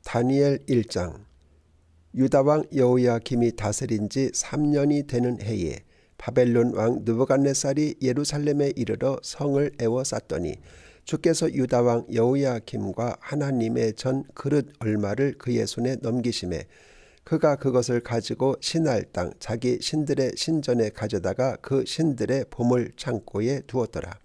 다니엘 1장. 유다왕 여호야김이 다스린 지 3년이 되는 해에 바벨론 왕 느부갓네살이 예루살렘에 이르러 성을 에워쌌더니 주께서 유다왕 여호야김과 하나님의 전 그릇 얼마를 그의 손에 넘기심에 그가 그것을 가지고 신할 땅 자기 신들의 신전에 가져다가 그 신들의 보물 창고에 두었더라.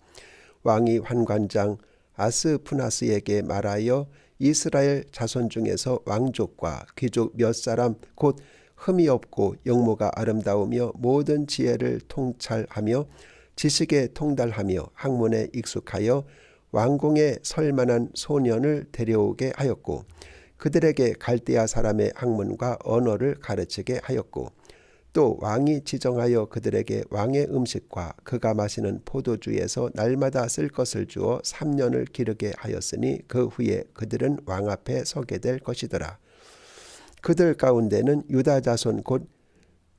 왕이 환관장 아스푸나스에게 말하여 이스라엘 자손 중에서 왕족과 귀족 몇 사람 곧 흠이 없고 영모가 아름다우며 모든 지혜를 통찰하며 지식에 통달하며 학문에 익숙하여 왕궁에 설 만한 소년을 데려오게 하였고 그들에게 갈대아 사람의 학문과 언어를 가르치게 하였고 또 왕이 지정하여 그들에게 왕의 음식과 그가 마시는 포도주에서 날마다 쓸 것을 주어 3년을 기르게 하였으니 그 후에 그들은 왕 앞에 서게 될 것이더라. 그들 가운데는 유다 자손 곧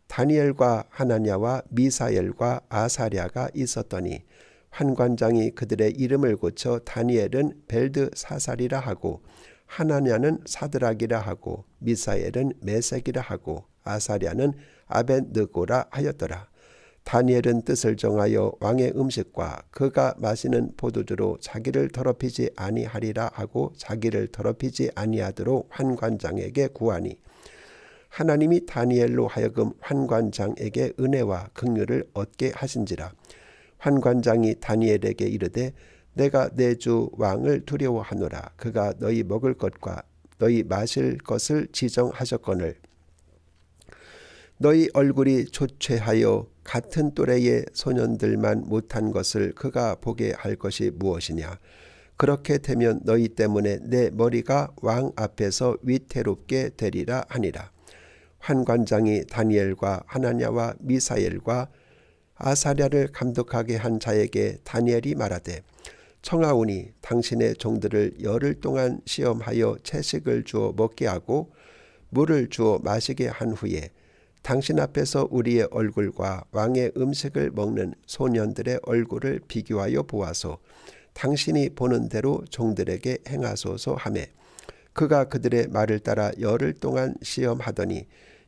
다니엘과 하나냐와 미사엘과 아사랴가 있었더니 환관장이 그들의 이름을 고쳐 다니엘은 벨드사살이라 하고 하나냐는 사드락이라 하고 미사엘은 메색이라 하고 아사랴는 아벳느고라 하였더라. 다니엘은 뜻을 정하여 왕의 음식과 그가 마시는 포도주로 자기를 더럽히지 아니하리라 하고 자기를 더럽히지 아니하도록 환관장에게 구하니 하나님이 다니엘로 하여금 환관장에게 은혜와 긍휼을 얻게 하신지라. 환관장이 다니엘에게 이르되 내가 내 주 왕을 두려워하노라. 그가 너희 먹을 것과 너희 마실 것을 지정하셨거늘 너희 얼굴이 조퇴하여 같은 또래의 소년들만 못한 것을 그가 보게 할 것이 무엇이냐. 그렇게 되면 너희 때문에 내 머리가 왕 앞에서 위태롭게 되리라 하니라. 환관장이 다니엘과 하나냐와 미사엘과 아사랴를 감독하게 한 자에게 다니엘이 말하되 청하오니 당신의 종들을 열흘 동안 시험하여 채식을 주어 먹게 하고 물을 주어 마시게 한 후에 당신 앞에서 우리의 얼굴과 왕의 음식을 먹는 소년들의 얼굴을 비교하여 보아서 당신이 보는 대로 종들에게 행하소서 하매 그가 그들의 말을 따라 열흘 동안 시험하더니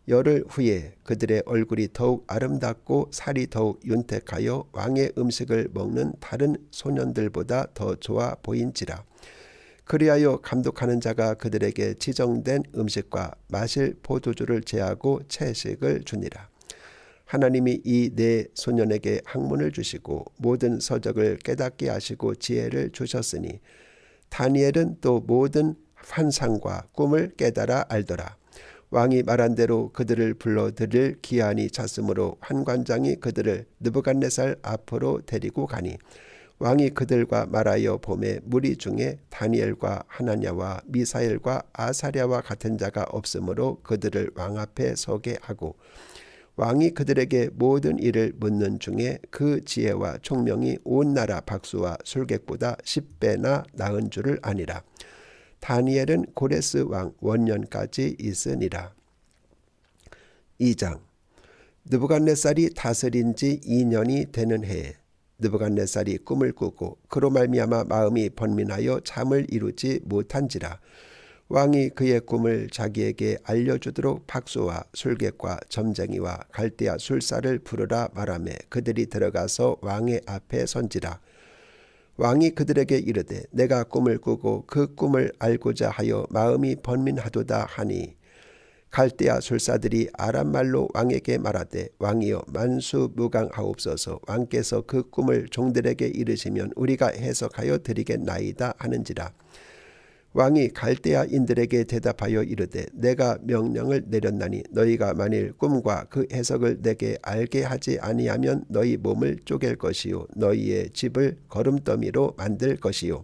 열흘 후에 그들의 얼굴이 더욱 아름답고 살이 더욱 윤택하여 왕의 음식을 먹는 다른 소년들보다 더 좋아 보인지라. 그리하여 감독하는 자가 그들에게 지정된 음식과 마실 포도주를 제하고 채식을 주니라. 하나님이 이 네 소년에게 학문을 주시고 모든 서적을 깨닫게 하시고 지혜를 주셨으니 다니엘은 또 모든 환상과 꿈을 깨달아 알더라. 왕이 말한 대로 그들을 불러 드릴 기한이 찼으므로 환관장이 그들을 느부갓네살 앞으로 데리고 가니 왕이 그들과 말하여 보매 무리 중에 다니엘과 하나냐와 미사엘과 아사랴와 같은 자가 없으므로 그들을 왕 앞에 서게 하고 왕이 그들에게 모든 일을 묻는 중에 그 지혜와 총명이 온 나라 박수와 술객보다 10배나 나은 줄을 아니라. 다니엘은 고레스 왕 원년까지 있으니라. 2장. 느부갓네살이 다스린 지 2년이 되는 해에 느부갓네살이 꿈을 꾸고 그로 말미암아 마음이 번민하여 잠을 이루지 못한지라. 왕이 그의 꿈을 자기에게 알려주도록 박수와 술객과 점쟁이와 갈대아 술사를 부르라 말하매 그들이 들어가서 왕의 앞에 선지라. 왕이 그들에게 이르되 내가 꿈을 꾸고 그 꿈을 알고자 하여 마음이 번민하도다 하니 갈대아 술사들이 아람말로 왕에게 말하되 왕이여 만수무강하옵소서. 왕께서 그 꿈을 종들에게 이르시면 우리가 해석하여 드리겠나이다 하는지라. 왕이 갈대아인들에게 대답하여 이르되 내가 명령을 내렸나니 너희가 만일 꿈과 그 해석을 내게 알게 하지 아니하면 너희 몸을 쪼갤 것이요 너희의 집을 거름더미로 만들 것이요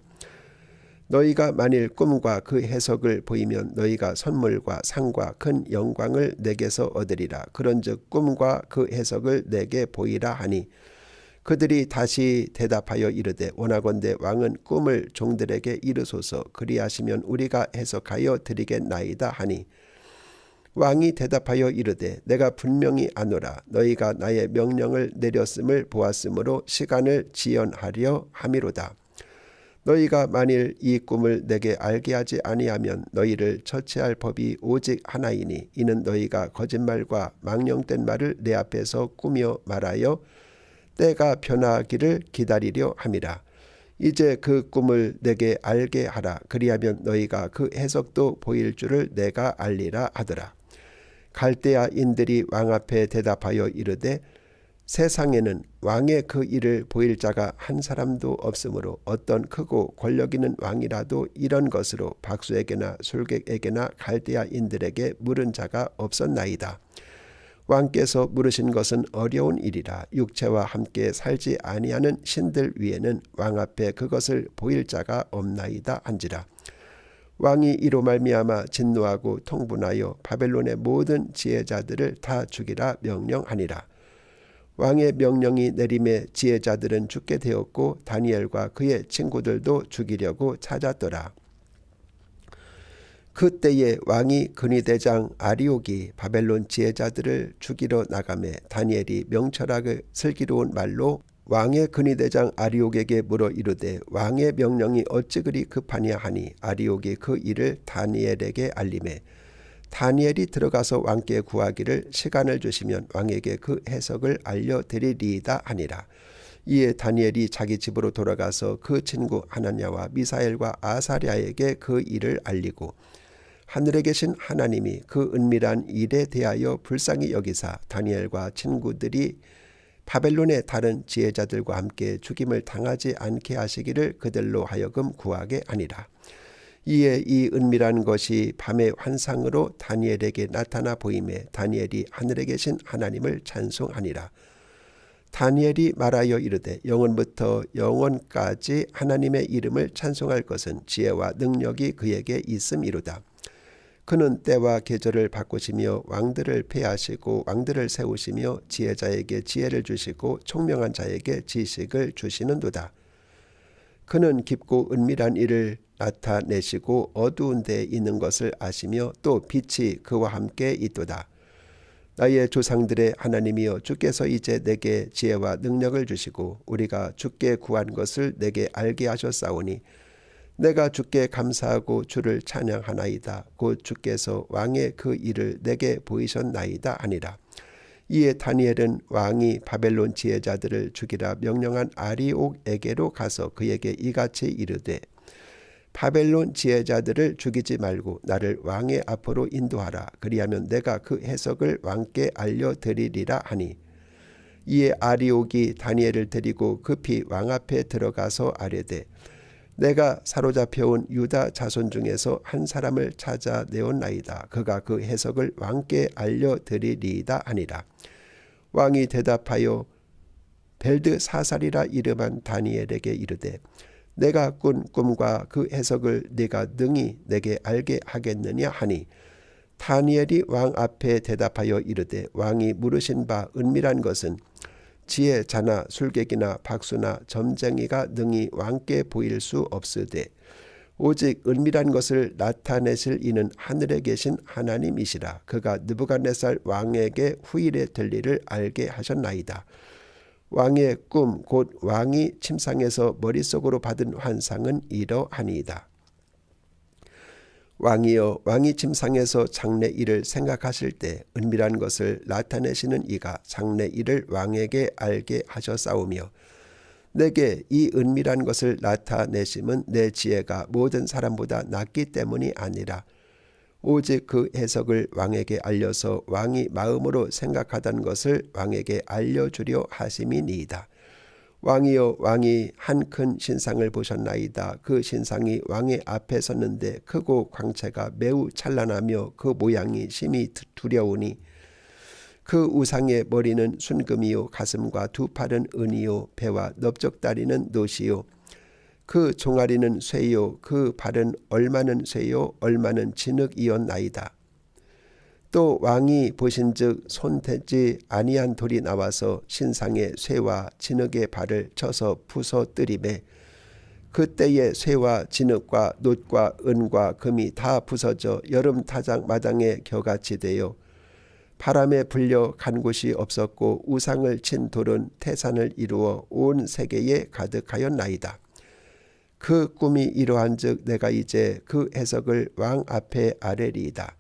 너희가 만일 꿈과 그 해석을 보이면 너희가 선물과 상과 큰 영광을 내게서 얻으리라. 그런즉 꿈과 그 해석을 내게 보이라 하니 그들이 다시 대답하여 이르되 원하건대 왕은 꿈을 종들에게 이르소서. 그리하시면 우리가 해석하여 드리겠나이다 하니 왕이 대답하여 이르되 내가 분명히 아노라. 너희가 나의 명령을 내렸음을 보았으므로 시간을 지연하려 함이로다. 너희가 만일 이 꿈을 내게 알게 하지 아니하면 너희를 처치할 법이 오직 하나이니 이는 너희가 거짓말과 망령된 말을 내 앞에서 꾸며 말하여 때가 변하기를 기다리려 함이라. 이제 그 꿈을 내게 알게 하라. 그리하면 너희가 그 해석도 보일 줄을 내가 알리라 하더라. 갈대아인들이 왕 앞에 대답하여 이르되 세상에는 왕의 그 일을 보일 자가 한 사람도 없으므로 어떤 크고 권력 있는 왕이라도 이런 것으로 박수에게나 술객에게나 갈대아인들에게 물은 자가 없었나이다. 왕께서 물으신 것은 어려운 일이라. 육체와 함께 살지 아니하는 신들 위에는 왕 앞에 그것을 보일 자가 없나이다 한지라. 왕이 이로 말미암아 진노하고 통분하여 바벨론의 모든 지혜자들을 다 죽이라 명령하니라. 왕의 명령이 내림에 지혜자들은 죽게 되었고 다니엘과 그의 친구들도 죽이려고 찾았더라. 그때에 왕이 근위대장 아리옥이 바벨론 지혜자들을 죽이러 나가매 다니엘이 명철하게 슬기로운 말로 왕의 근위대장 아리옥에게 물어 이르되 왕의 명령이 어찌 그리 급하냐 하니 아리옥이 그 일을 다니엘에게 알리매 다니엘이 들어가서 왕께 구하기를 시간을 주시면 왕에게 그 해석을 알려드리리이다 하니라. 이에 다니엘이 자기 집으로 돌아가서 그 친구 하나냐와 미사엘과 아사랴에게 그 일을 알리고 하늘에 계신 하나님이 그 은밀한 일에 대하여 불쌍히 여기사 다니엘과 친구들이 바벨론의 다른 지혜자들과 함께 죽임을 당하지 않게 하시기를 그들로 하여금 구하게 하니라. 이에 이 은밀한 것이 밤의 환상으로 다니엘에게 나타나 보임에 다니엘이 하늘에 계신 하나님을 찬송하니라. 다니엘이 말하여 이르되 영원부터 영원까지 하나님의 이름을 찬송할 것은 지혜와 능력이 그에게 있음이로다. 그는 때와 계절을 바꾸시며 왕들을 폐하시고 왕들을 세우시며 지혜자에게 지혜를 주시고 총명한 자에게 지식을 주시는도다. 그는 깊고 은밀한 일을 나타내시고 어두운 데에 있는 것을 아시며 또 빛이 그와 함께 있도다. 나의 조상들의 하나님이여 주께서 이제 내게 지혜와 능력을 주시고 우리가 주께 구한 것을 내게 알게 하셨사오니 내가 주께 감사하고 주를 찬양하나이다. 곧 주께서 왕의 그 일을 내게 보이셨나이다 하니라. 이에 다니엘은 왕이 바벨론 지혜자들을 죽이라 명령한 아리옥에게로 가서 그에게 이같이 이르되 바벨론 지혜자들을 죽이지 말고 나를 왕의 앞으로 인도하라. 그리하면 내가 그 해석을 왕께 알려드리리라 하니 이에 아리옥이 다니엘을 데리고 급히 왕 앞에 들어가서 아뢰되 내가 사로잡혀온 유다 자손 중에서 한 사람을 찾아내었나이다. 그가 그 해석을 왕께 알려드리리이다 하니라. 왕이 대답하여 벨드사살이라 이름한 다니엘에게 이르되 내가 꾼 꿈과 그 해석을 네가 능히 내게 알게 하겠느냐 하니 다니엘이 왕 앞에 대답하여 이르되 왕이 물으신 바 은밀한 것은 지혜자나 술객이나 박수나 점쟁이가 능히 왕께 보일 수 없으되 오직 은밀한 것을 나타내실 이는 하늘에 계신 하나님이시라. 그가 느부갓네살 왕에게 후일에 될 일을 알게 하셨나이다. 왕의 꿈 곧 왕이 침상에서 머릿속으로 받은 환상은 이러하니이다. 왕이여 왕이 침상에서 장래 일을 생각하실 때 은밀한 것을 나타내시는 이가 장래 일을 왕에게 알게 하셨사오며 내게 이 은밀한 것을 나타내심은 내 지혜가 모든 사람보다 낫기 때문이 아니라 오직 그 해석을 왕에게 알려서 왕이 마음으로 생각하던 것을 왕에게 알려주려 하심이니이다. 왕이여 왕이 한 큰 신상을 보셨나이다. 그 신상이 왕의 앞에 섰는데 크고 광채가 매우 찬란하며 그 모양이 심히 두려우니 그 우상의 머리는 순금이요 가슴과 두 팔은 은이요 배와 넓적다리는 노시요 그 종아리는 쇠요 그 발은 얼마는 쇠요 얼마는 진흙이었나이다. 또 왕이 보신즉 손대지 아니한 돌이 나와서 신상의 쇠와 진흙의 발을 쳐서 부서뜨리매 그때의 쇠와 진흙과 놋과 은과 금이 다 부서져 여름 타작 마당에 겨같이 되어 바람에 불려 간 곳이 없었고 우상을 친 돌은 태산을 이루어 온 세계에 가득하였나이다. 그 꿈이 이러한즉 내가 이제 그 해석을 왕 앞에 아뢰리이다.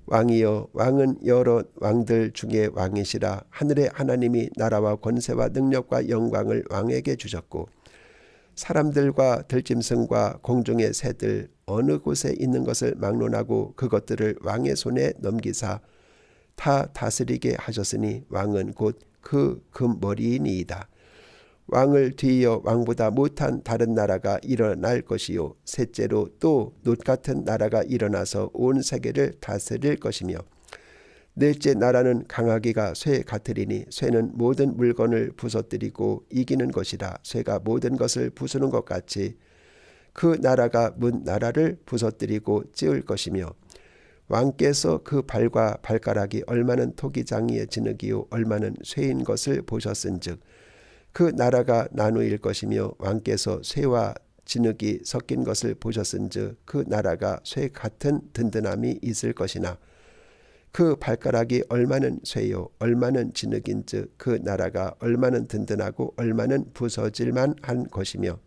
왕이여, 왕은 여러 왕들 중에 왕이시라. 하늘의 하나님이 나라와 권세와 능력과 영광을 왕에게 주셨고 사람들과 들짐승과 공중의 새들 어느 곳에 있는 것을 막론하고 그것들을 왕의 손에 넘기사 다 다스리게 하셨으니 왕은 곧 그 금머리이니이다. 왕을 뒤이어 왕보다 못한 다른 나라가 일어날 것이요 셋째로 또 놋 같은 나라가 일어나서 온 세계를 다스릴 것이며 넷째 나라는 강하기가 쇠 같으리니 쇠는 모든 물건을 부서뜨리고 이기는 것이라. 쇠가 모든 것을 부수는 것 같이 그 나라가 문 나라를 부서뜨리고 찌을 것이며 왕께서 그 발과 발가락이 얼마는 토기장이의 진흙이요 얼마는 쇠인 것을 보셨은즉 그 나라가 나누일 것이며 왕께서 쇠와 진흙이 섞인 것을 보셨은즉 그 나라가 쇠 같은 든든함이 있을 것이나 그 발가락이 얼마는 쇠요 얼마는 진흙인즉 그 나라가 얼마는 든든하고 얼마는 부서질만 한 것이며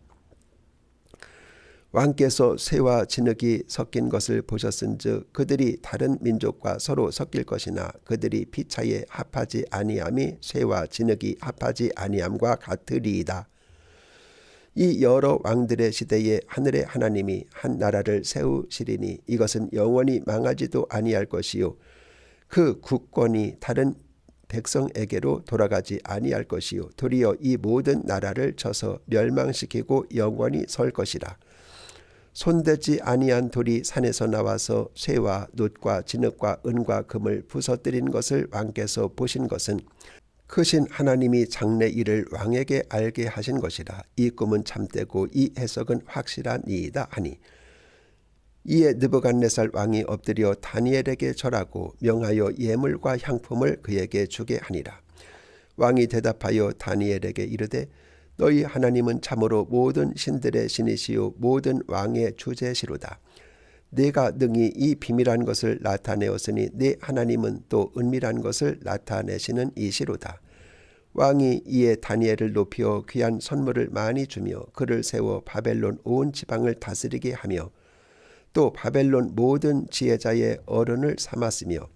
왕께서 쇠와 진흙이 섞인 것을 보셨은즉 그들이 다른 민족과 서로 섞일 것이나 그들이 피차에 합하지 아니함이 쇠와 진흙이 합하지 아니함과 같으리이다. 이 여러 왕들의 시대에 하늘의 하나님이 한 나라를 세우시리니 이것은 영원히 망하지도 아니할 것이요 그 국권이 다른 백성에게로 돌아가지 아니할 것이요 도리어 이 모든 나라를 쳐서 멸망시키고 영원히 설 것이라. 손대지 아니한 돌이 산에서 나와서 쇠와 놋과 진흙과 은과 금을 부서뜨린 것을 왕께서 보신 것은 크신 하나님이 장래 일을 왕에게 알게 하신 것이라. 이 꿈은 참되고 이 해석은 확실하니이다 하니 이에 느부갓네살 왕이 엎드려 다니엘에게 절하고 명하여 예물과 향품을 그에게 주게 하니라. 왕이 대답하여 다니엘에게 이르되 너희 하나님은 참으로 모든 신들의 신이시요 모든 왕의 주제시로다. 네가 능히 이 비밀한 것을 나타내었으니 네 하나님은 또 은밀한 것을 나타내시는 이시로다. 왕이 이에 다니엘을 높여 귀한 선물을 많이 주며 그를 세워 바벨론 온 지방을 다스리게 하며 또 바벨론 모든 지혜자의 어른을 삼았으며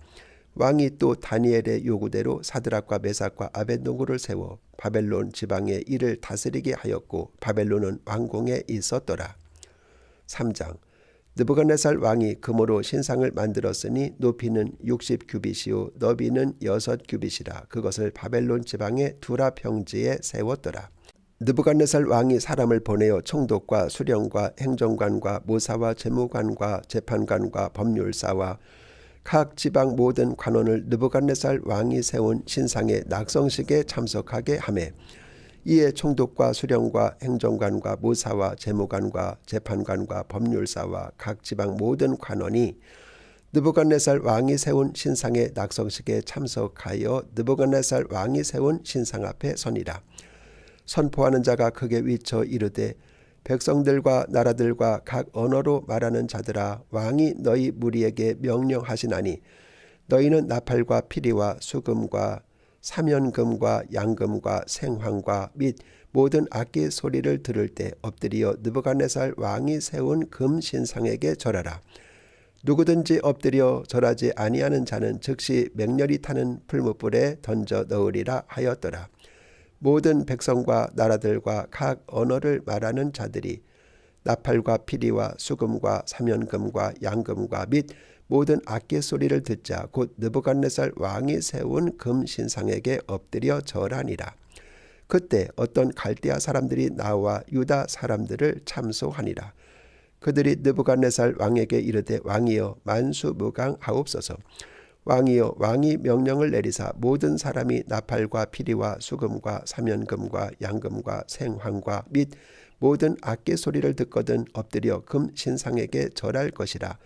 왕이 또 다니엘의 요구대로 사드락과 메삭과 아벳노고를 세워 바벨론 지방의 일을 다스리게 하였고 바벨론은 왕궁에 있었더라. 3장 느부갓네살 왕이 금으로 신상을 만들었으니 높이는 60규빗이요 너비는 6규빗이라. 그것을 바벨론 지방의 두라 평지에 세웠더라. 느부갓네살 왕이 사람을 보내어 총독과 수령과 행정관과 모사와 재무관과 재판관과 법률사와 각 지방 모든 관원을 느부갓네살 왕이 세운 신상의 낙성식에 참석하게 하매 이에 총독과 수령과 행정관과 모사와 재무관과 재판관과 법률사와 각 지방 모든 관원이 느부갓네살 왕이 세운 신상의 낙성식에 참석하여 느부갓네살 왕이 세운 신상 앞에 서니라. 선포하는 자가 크게 위쳐 이르되 백성들과 나라들과 각 언어로 말하는 자들아 왕이 너희 무리에게 명령하시나니 너희는 나팔과 피리와 수금과 사면금과 양금과 생황과 및 모든 악기 소리를 들을 때 엎드려 느부갓네살 왕이 세운 금 신상에게 절하라. 누구든지 엎드려 절하지 아니하는 자는 즉시 맹렬히 타는 풀무불에 던져 넣으리라 하였더라. 모든 백성과 나라들과 각 언어를 말하는 자들이 나팔과 피리와 수금과 사면금과 양금과 및 모든 악기 소리를 듣자 곧 느부갓네살 왕이 세운 금 신상에게 엎드려 절하니라. 그때 어떤 갈대아 사람들이 나와 유다 사람들을 참소하니라. 그들이 느부갓네살 왕에게 이르되 왕이여 만수무강하옵소서. 왕이여 왕이 명령을 내리사 모든 사람이 나팔과 피리와 수금과 사면금과 양금과 생황과 및 모든 악기 소리를 듣거든 엎드려 금 신상에게 절할 것이라.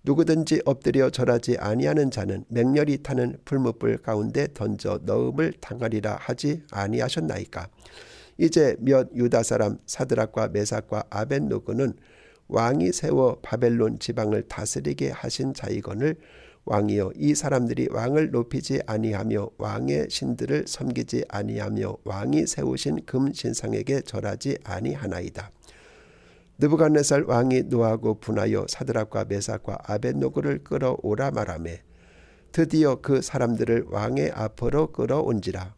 누구든지 엎드려 절하지 아니하는 자는 맹렬히 타는 풀무불 가운데 던져 넣음을 당하리라 하지 아니하셨나이까. 이제 몇 유다 사람 사드락과 메삭과 아벳노고는 왕이 세워 바벨론 지방을 다스리게 하신 자이거늘 왕이여 이 사람들이 왕을 높이지 아니하며 왕의 신들을 섬기지 아니하며 왕이 세우신 금 신상에게 절하지 아니하나이다. 느부갓네살 왕이 노하고 분하여 사드락과 메삭과 아벳노고를 끌어오라 말하매 드디어 그 사람들을 왕의 앞으로 끌어온지라.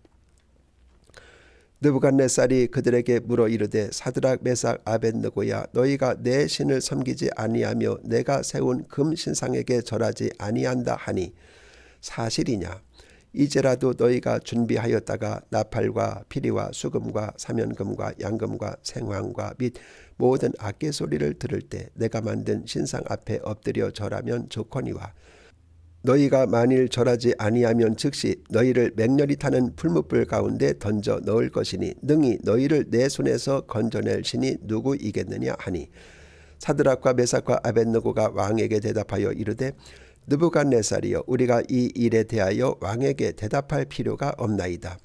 느부갓네살이 그들에게 물어 이르되 사드락 메삭 아벳느고야 너희가 내 신을 섬기지 아니하며 내가 세운 금 신상에게 절하지 아니한다 하니 사실이냐? 이제라도 너희가 준비하였다가 나팔과 피리와 수금과 사면금과 양금과 생황과 및 모든 악기 소리를 들을 때 내가 만든 신상 앞에 엎드려 절하면 좋거니와 너희가 만일 절하지 아니하면 즉시 너희를 맹렬히 타는 풀무불 가운데 던져 넣을 것이니 능히 너희를 내 손에서 건져낼 신이 누구이겠느냐 하니 사드락과 메삭과 아벳느고가 왕에게 대답하여 이르되 느부갓네살이여 우리가 이 일에 대하여 왕에게 대답할 필요가 없나이다.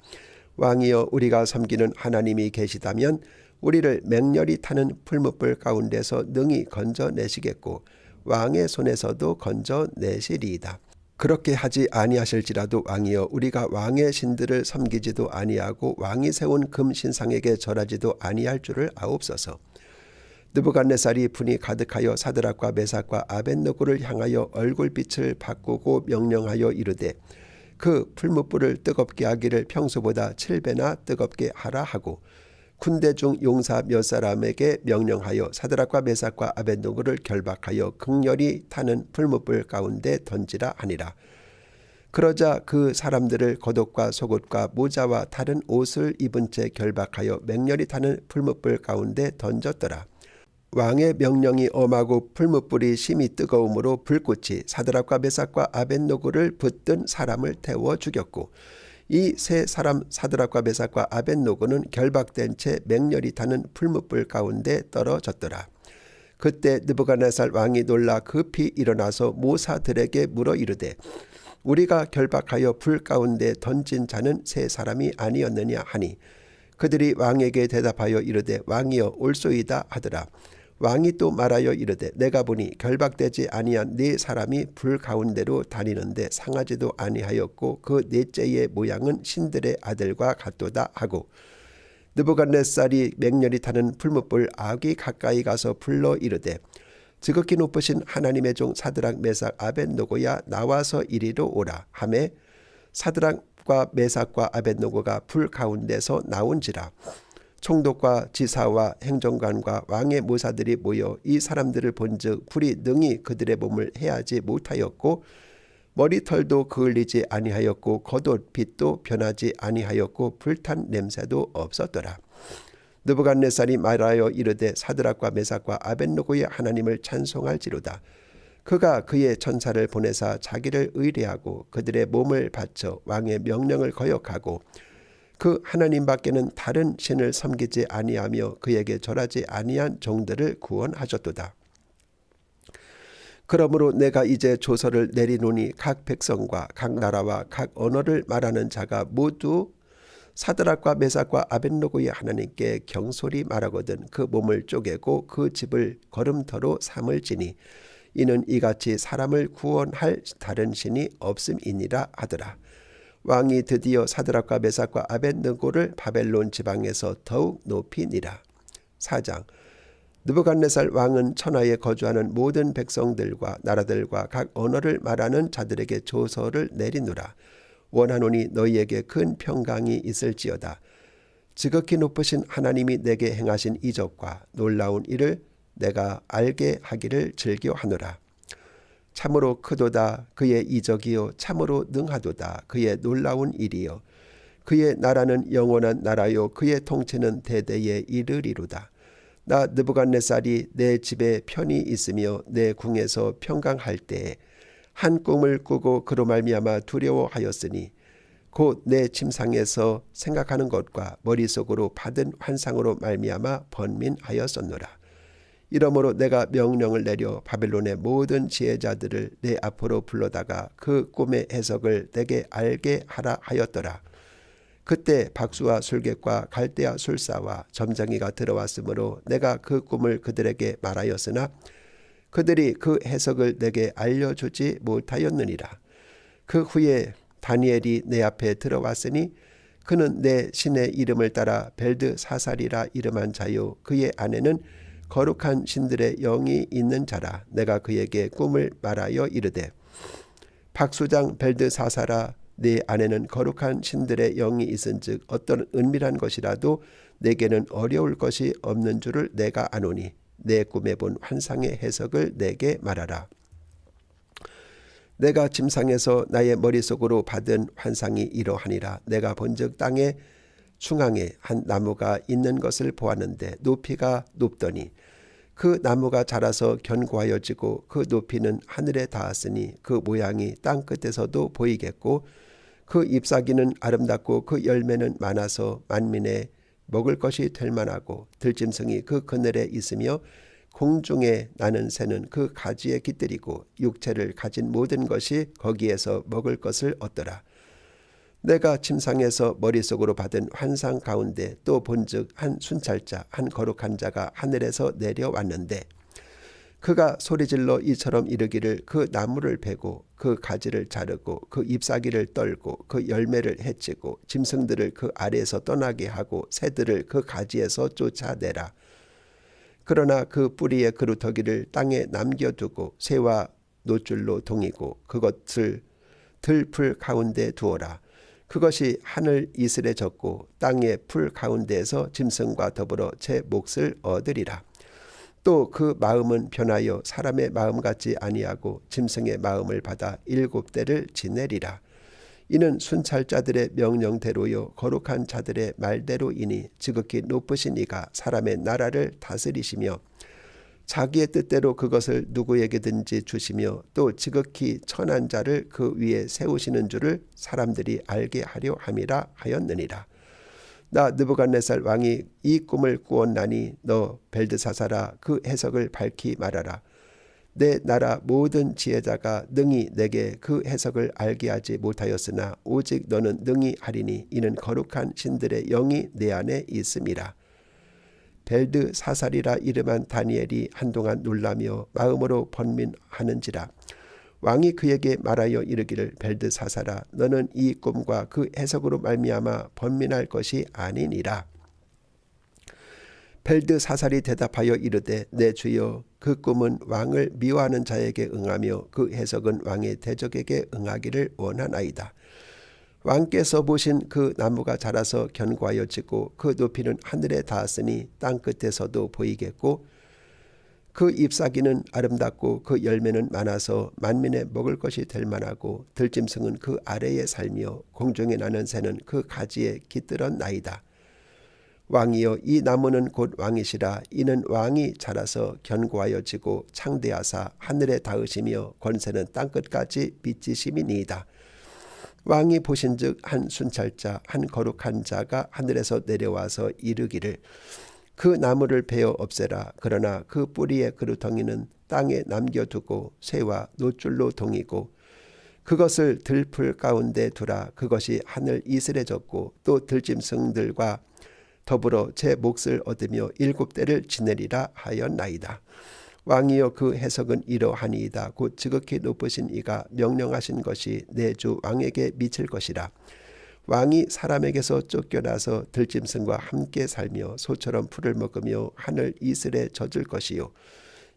왕이여 우리가 섬기는 하나님이 계시다면 우리를 맹렬히 타는 풀무불 가운데서 능히 건져내시겠고 왕의 손에서도 건져내시리이다. 그렇게 하지 아니하실지라도 왕이여 우리가 왕의 신들을 섬기지도 아니하고 왕이 세운 금신상에게 절하지도 아니할 줄을 아옵소서. 느부갓네살이 분이 가득하여 사드락과 메삭과 아벳느고를 향하여 얼굴빛을 바꾸고 명령하여 이르되 그 풀무불을 뜨겁게 하기를 평소보다 7배나 뜨겁게 하라 하고 군대 중 용사 몇 사람에게 명령하여 사드락과 메삭과 아벳느고를 결박하여 극렬히 타는 풀무불 가운데 던지라 하니라. 그러자 그 사람들을 겉옷과 속옷과 모자와 다른 옷을 입은 채 결박하여 맹렬히 타는 풀무불 가운데 던졌더라. 왕의 명령이 엄하고 풀무불이 심히 뜨거움으로 불꽃이 사드락과 메삭과 아벳느고를 붙든 사람을 태워 죽였고 이 세 사람 사드락과 메삭과 아벳느고는 결박된 채 맹렬히 타는 풀무불 가운데 떨어졌더라. 그때 느부갓네살 왕이 놀라 급히 일어나서 모사들에게 물어 이르되 우리가 결박하여 불 가운데 던진 자는 세 사람이 아니었느냐 하니 그들이 왕에게 대답하여 이르되 왕이여 올소이다 하더라. 왕이 또 말하여 이르되 내가 보니 결박되지 아니한 네 사람이 불 가운데로 다니는데 상하지도 아니하였고 그 넷째의 모양은 신들의 아들과 같도다 하고 느부갓네살이 맹렬히 타는 풀무불 아귀 가까이 가서 불러 이르되 지극히 높으신 하나님의 종 사드락 메삭 아벳느고야 나와서 이리로 오라 하매 사드락과 메삭과 아벳느고가 불 가운데서 나온지라. 총독과 지사와 행정관과 왕의 모사들이 모여 이 사람들을 본즉 불이 능히 그들의 몸을 해하지 못하였고 머리털도 그을리지 아니하였고 겉옷 빛도 변하지 아니하였고 불탄 냄새도 없었더라. 느부갓네살이 말하여 이르되 사드락과 메삭과 아벳느고의 하나님을 찬송할지로다. 그가 그의 천사를 보내사 자기를 의뢰하고 그들의 몸을 바쳐 왕의 명령을 거역하고 그 하나님 밖에는 다른 신을 섬기지 아니하며 그에게 절하지 아니한 종들을 구원하셨도다. 그러므로 내가 이제 조서를 내리노니 각 백성과 각 나라와 각 언어를 말하는 자가 모두 사드락과 메삭과 아벳느고의 하나님께 경솔히 말하거든 그 몸을 쪼개고 그 집을 걸음터로 삼을지니 이는 이같이 사람을 구원할 다른 신이 없음이니라 하더라. 왕이 드디어 사드락과 메삭과 아벳느고를 바벨론 지방에서 더욱 높이니라. 4장 느부갓네살 왕은 천하에 거주하는 모든 백성들과 나라들과 각 언어를 말하는 자들에게 조서를 내리노라. 원하노니 너희에게 큰 평강이 있을지어다. 지극히 높으신 하나님이 내게 행하신 이적과 놀라운 일을 내가 알게 하기를 즐겨하노라. 참으로 크도다 그의 이적이요 참으로 능하도다 그의 놀라운 일이요 그의 나라는 영원한 나라요 그의 통치는 대대에 이르리로다. 나 느부갓네살이 내 집에 편히 있으며 내 궁에서 평강할 때에 한 꿈을 꾸고 그로 말미암아 두려워하였으니 곧 내 침상에서 생각하는 것과 머릿속으로 받은 환상으로 말미암아 번민하였었노라. 이러므로 내가 명령을 내려 바벨론의 모든 지혜자들을 내 앞으로 불러다가 그 꿈의 해석을 내게 알게 하라 하였더라. 그때 박수와 술객과 갈대아 술사와 점쟁이가 들어왔으므로 내가 그 꿈을 그들에게 말하였으나 그들이 그 해석을 내게 알려주지 못하였느니라. 그 후에 다니엘이 내 앞에 들어왔으니 그는 내 신의 이름을 따라 벨드사살이라 이름한 자요 그의 아내는 거룩한 신들의 영이 있는 자라. 내가 그에게 꿈을 말하여 이르되 박수장 벨드사사라, 네 안에는 거룩한 신들의 영이 있은즉 어떤 은밀한 것이라도 내게는 어려울 것이 없는 줄을 내가 아노니 내 꿈에 본 환상의 해석을 내게 말하라. 내가 침상에서 나의 머릿속으로 받은 환상이 이러하니라. 내가 본즉 땅의 중앙에 한 나무가 있는 것을 보았는데 높이가 높더니 그 나무가 자라서 견고하여지고 그 높이는 하늘에 닿았으니 그 모양이 땅 끝에서도 보이겠고 그 잎사귀는 아름답고 그 열매는 많아서 만민의 먹을 것이 될 만하고 들짐승이 그 그늘에 있으며 공중에 나는 새는 그 가지에 깃들이고 육체를 가진 모든 것이 거기에서 먹을 것을 얻더라. 내가 침상에서 머릿속으로 받은 환상 가운데 또 본즉 한 순찰자 한 거룩한 자가 하늘에서 내려왔는데 그가 소리질러 이처럼 이르기를 그 나무를 베고 그 가지를 자르고 그 잎사귀를 떨고 그 열매를 해치고 짐승들을 그 아래에서 떠나게 하고 새들을 그 가지에서 쫓아내라. 그러나 그 뿌리의 그루터기를 땅에 남겨두고 새와 노줄로 동이고 그것을 들풀 가운데 두어라. 그것이 하늘 이슬에 젖고 땅의 풀 가운데에서 짐승과 더불어 제 몫을 얻으리라. 또 그 마음은 변하여 사람의 마음 같지 아니하고 짐승의 마음을 받아 7대를 지내리라. 이는 순찰자들의 명령대로요 거룩한 자들의 말대로이니 지극히 높으신 이가 사람의 나라를 다스리시며 자기의 뜻대로 그것을 누구에게든지 주시며 또 지극히 천한 자를 그 위에 세우시는 줄을 사람들이 알게 하려 함이라 하였느니라. 나 느부갓네살 왕이 이 꿈을 꾸었나니 너 벨드사사라 그 해석을 밝히 말하라. 내 나라 모든 지혜자가 능히 내게 그 해석을 알게 하지 못하였으나 오직 너는 능히 하리니 이는 거룩한 신들의 영이 내 안에 있음이라. 벨드사살이라 이름한 다니엘이 한동안 놀라며 마음으로 번민하는지라. 왕이 그에게 말하여 이르기를 벨드사살아 너는 이 꿈과 그 해석으로 말미암아 번민할 것이 아니니라. 벨드사살이 대답하여 이르되 내 주여 그 꿈은 왕을 미워하는 자에게 응하며 그 해석은 왕의 대적에게 응하기를 원하나이다. 왕께서 보신 그 나무가 자라서 견고하여지고 그 높이는 하늘에 닿았으니 땅 끝에서도 보이겠고 그 잎사귀는 아름답고 그 열매는 많아서 만민의 먹을 것이 될 만하고 들짐승은 그 아래에 살며 공중에 나는 새는 그 가지에 깃들었나이다. 왕이여 이 나무는 곧 왕이시라. 이는 왕이 자라서 견고하여지고 창대하사 하늘에 닿으시며 권세는 땅끝까지 빚지심이니이다. 왕이 보신즉 한 순찰자 한 거룩한 자가 하늘에서 내려와서 이르기를 그 나무를 베어 없애라. 그러나 그 뿌리의 그루덩이는 땅에 남겨두고 새와 노줄로 동이고 그것을 들풀 가운데 두라. 그것이 하늘 이슬에 젖고 또 들짐승들과 더불어 제 몫을 얻으며 7대를 지내리라 하였나이다. 왕이여 그 해석은 이러하니이다. 곧 지극히 높으신 이가 명령하신 것이 내 주 왕에게 미칠 것이라. 왕이 사람에게서 쫓겨나서 들짐승과 함께 살며 소처럼 풀을 먹으며 하늘 이슬에 젖을 것이요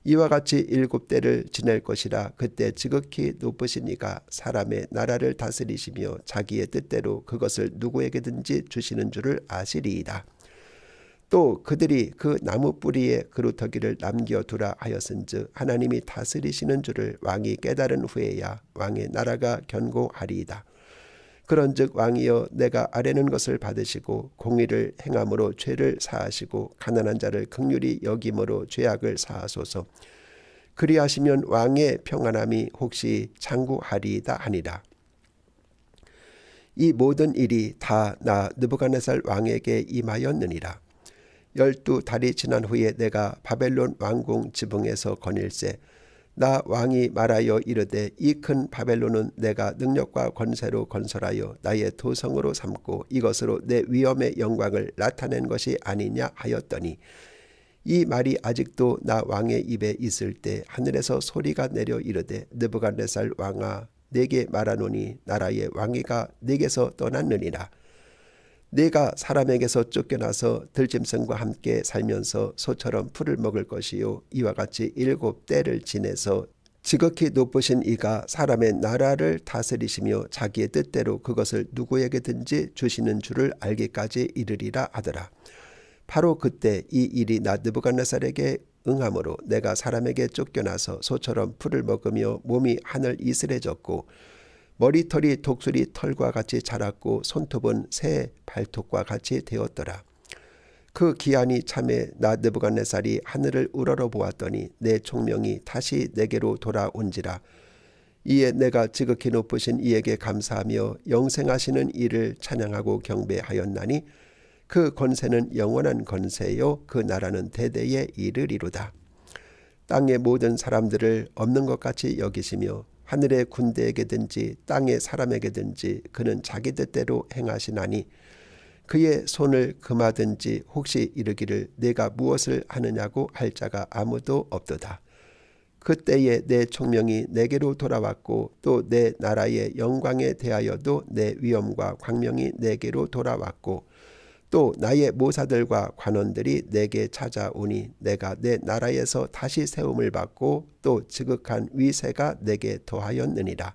이와 같이 7대를 지낼 것이라. 그때 지극히 높으신 이가 사람의 나라를 다스리시며 자기의 뜻대로 그것을 누구에게든지 주시는 줄을 아시리이다. 또 그들이 그 나무 뿌리에 그루터기를 남겨두라 하였은즉 하나님이 다스리시는 줄을 왕이 깨달은 후에야 왕의 나라가 견고하리이다. 그런즉 왕이여 내가 아뢰는 것을 받으시고 공의를 행함으로 죄를 사하시고 가난한 자를 긍휼히 여김으로 죄악을 사하소서. 그리하시면 왕의 평안함이 혹시 장구하리이다 하니라. 이 모든 일이 다 나 느부갓네살 왕에게 임하였느니라. 12달이 지난 후에 내가 바벨론 왕궁 지붕에서 거닐세 나 왕이 말하여 이르되 이 큰 바벨론은 내가 능력과 권세로 건설하여 나의 도성으로 삼고 이것으로 내 위엄의 영광을 나타낸 것이 아니냐 하였더니 이 말이 아직도 나 왕의 입에 있을 때 하늘에서 소리가 내려 이르되 느부갓네살 왕아 내게 말하노니 나라의 왕위가 내게서 떠났느니라. 네가 사람에게서 쫓겨나서 들짐승과 함께 살면서 소처럼 풀을 먹을 것이요 이와 같이 7때를 지내서 지극히 높으신 이가 사람의 나라를 다스리시며 자기의 뜻대로 그것을 누구에게든지 주시는 줄을 알기까지 이르리라 하더라. 바로 그때 이 일이 나 느부갓네살에게 응함으로 내가 사람에게 쫓겨나서 소처럼 풀을 먹으며 몸이 하늘 이슬해졌고 머리털이 독수리 털과 같이 자랐고 손톱은 새 발톱과 같이 되었더라. 그 기한이 참에 나 느부갓네살이 하늘을 우러러 보았더니 내 총명이 다시 내게로 돌아온지라. 이에 내가 지극히 높으신 이에게 감사하며 영생하시는 이를 찬양하고 경배하였나니 그 권세는 영원한 권세요 그 나라는 대대에 이르리로다. 땅의 모든 사람들을 없는 것 같이 여기시며 하늘의 군대에게든지 땅의 사람에게든지 그는 자기 뜻대로 행하시나니 그의 손을 금하든지 혹시 이르기를 내가 무엇을 하느냐고 할 자가 아무도 없도다. 그때에 내 총명이 내게로 돌아왔고 또 내 나라의 영광에 대하여도 내 위엄과 광명이 내게로 돌아왔고 또 나의 모사들과 관원들이 내게 찾아오니 내가 내 나라에서 다시 세움을 받고 또 지극한 위세가 내게 더하였느니라.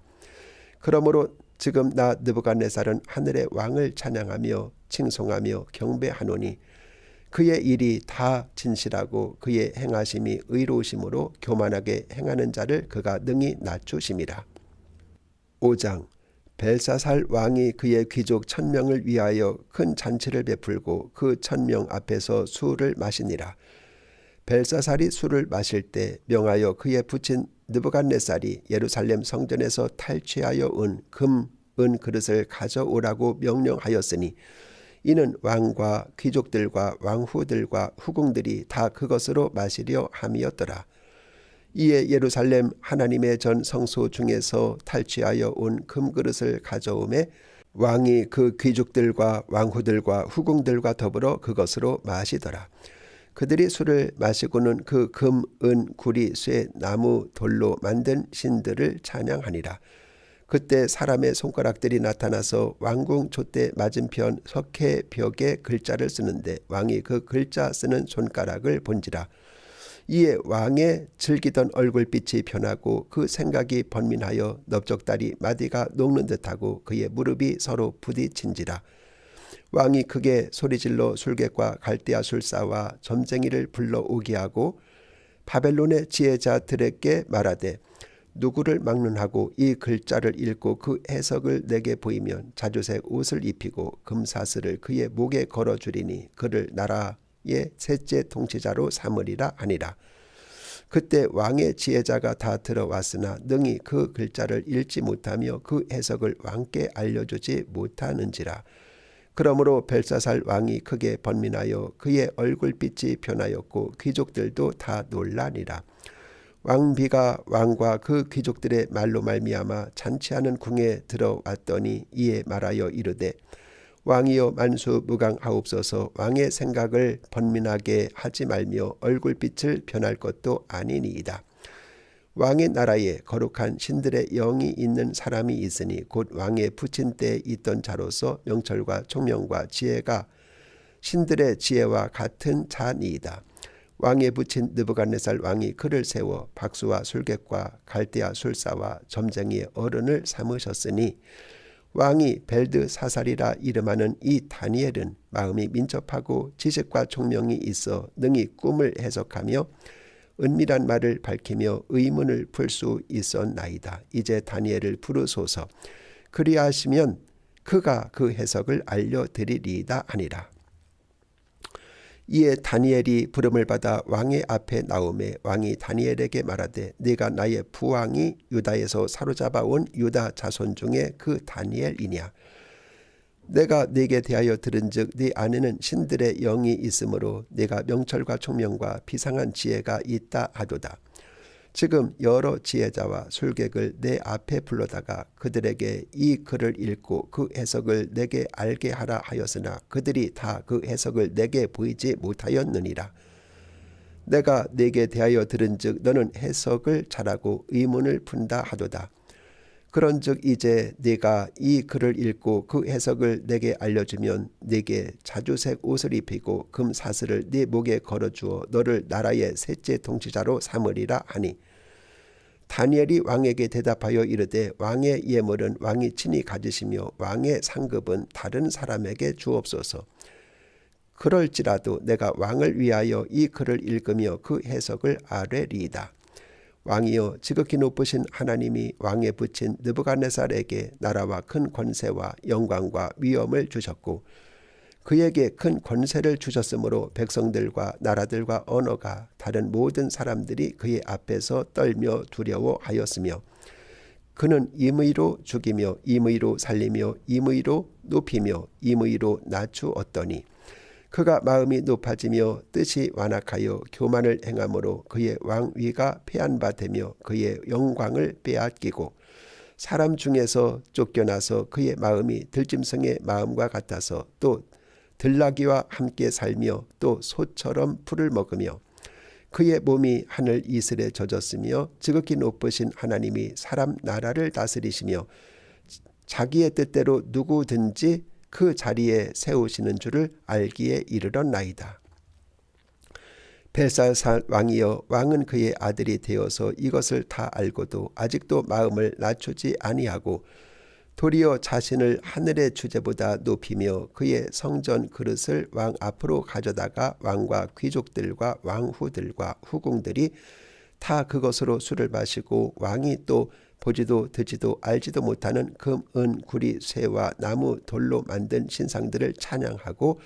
그러므로 지금 나 느부갓네살은 하늘의 왕을 찬양하며 칭송하며 경배하노니 그의 일이 다 진실하고 그의 행하심이 의로우심으로 교만하게 행하는 자를 그가 능히 낮추심이라. 5장 벨사살 왕이 그의 귀족 1000명을 위하여 큰 잔치를 베풀고 그 1000명 앞에서 술을 마시니라. 벨사살이 술을 마실 때 명하여 그의 부친 느부갓네살이 예루살렘 성전에서 탈취하여 온 금, 은 그릇을 가져오라고 명령하였으니 이는 왕과 귀족들과 왕후들과 후궁들이 다 그것으로 마시려 함이었더라. 이에 예루살렘 하나님의 전 성소 중에서 탈취하여 온 금그릇을 가져오매 왕이 그 귀족들과 왕후들과 후궁들과 더불어 그것으로 마시더라. 그들이 술을 마시고는 그 금, 은, 구리, 쇠, 나무, 돌로 만든 신들을 찬양하니라. 그때 사람의 손가락들이 나타나서 왕궁 촛대 맞은편 석회 벽에 글자를 쓰는데 왕이 그 글자 쓰는 손가락을 본지라. 이에 왕의 즐기던 얼굴빛이 변하고 그 생각이 번민하여 넓적다리 마디가 녹는 듯하고 그의 무릎이 서로 부딪힌지라. 왕이 크게 소리질러 술객과 갈대아 술사와 점쟁이를 불러오게 하고 바벨론의 지혜자들에게 말하되 누구를 막론하고 이 글자를 읽고 그 해석을 내게 보이면 자주색 옷을 입히고 금사슬을 그의 목에 걸어주리니 그를 나라의 셋째 통치자로 삼으리라 하니라. 그때 왕의 지혜자가 다 들어왔으나 능히 그 글자를 읽지 못하며 그 해석을 왕께 알려주지 못하는지라. 그러므로 벨사살 왕이 크게 번민하여 그의 얼굴빛이 변하였고 귀족들도 다 놀라니라. 왕비가 왕과 그 귀족들의 말로 말미암아 잔치하는 궁에 들어왔더니 이에 말하여 이르되 왕이여 만수무강하옵소서. 왕의 생각을 번민하게 하지 말며 얼굴빛을 변할 것도 아니니이다. 왕의 나라에 거룩한 신들의 영이 있는 사람이 있으니 곧 왕의 부친 때에 있던 자로서 명철과 총명과 지혜가 신들의 지혜와 같은 자니이다. 왕의 부친 느부갓네살 왕이 그를 세워 박수와 술객과 갈대아 술사와 점쟁이의 어른을 삼으셨으니 왕이 벨드사살이라 이름하는 이 다니엘은 마음이 민첩하고 지식과 총명이 있어 능히 꿈을 해석하며 은밀한 말을 밝히며 의문을 풀 수 있었나이다. 이제 다니엘을 부르소서. 그리하시면 그가 그 해석을 알려드리리이다 하니라. 이에 다니엘이 부름을 받아 왕의 앞에 나오매 왕이 다니엘에게 말하되 네가 나의 부왕이 유다에서 사로잡아 온 유다 자손 중에 그 다니엘이냐. 내가 네게 대하여 들은즉 네 안에는 신들의 영이 있으므로 네가 명철과 총명과 비상한 지혜가 있다 하도다. 지금 여러 지혜자와 술객을 내 앞에 불러다가 그들에게 이 글을 읽고 그 해석을 내게 알게 하라 하였으나 그들이 다 그 해석을 내게 보이지 못하였느니라. 내가 네게 대하여 들은즉 너는 해석을 잘하고 의문을 푼다 하도다. 그런즉 이제 네가 이 글을 읽고 그 해석을 내게 알려주면 네게 자주색 옷을 입히고 금 사슬을 네 목에 걸어주어 너를 나라의 셋째 통치자로 삼으리라 하니 다니엘이 왕에게 대답하여 이르되 왕의 예물은 왕이 친히 가지시며 왕의 상급은 다른 사람에게 주옵소서. 그럴지라도 내가 왕을 위하여 이 글을 읽으며 그 해석을 아뢰리이다. 왕이여 지극히 높으신 하나님이 왕에 붙인 느부갓네살에게 나라와 큰 권세와 영광과 위엄을 주셨고 그에게 큰 권세를 주셨으므로 백성들과 나라들과 언어가 다른 모든 사람들이 그의 앞에서 떨며 두려워하였으며 그는 임의로 죽이며 임의로 살리며 임의로 높이며 임의로 낮추었더니 그가 마음이 높아지며 뜻이 완악하여 교만을 행함으로 그의 왕위가 패한바되며 그의 영광을 빼앗기고 사람 중에서 쫓겨나서 그의 마음이 들짐승의 마음과 같아서 또 들나귀와 함께 살며 또 소처럼 풀을 먹으며 그의 몸이 하늘 이슬에 젖었으며 지극히 높으신 하나님이 사람 나라를 다스리시며 자기의 뜻대로 누구든지 그 자리에 세우시는 줄을 알기에 이르렀나이다. 벨사살 왕이여 왕은 그의 아들이 되어서 이것을 다 알고도 아직도 마음을 낮추지 아니하고 도리어 자신을 하늘의 주제보다 높이며 그의 성전 그릇을 왕 앞으로 가져다가 왕과 귀족들과 왕후들과 후궁들이 다 그것으로 술을 마시고 왕이 또 보지도 듣지도 알지도 못하는 금, 은, 구리, 쇠와 나무, 돌로 만든 신상들을 찬양하고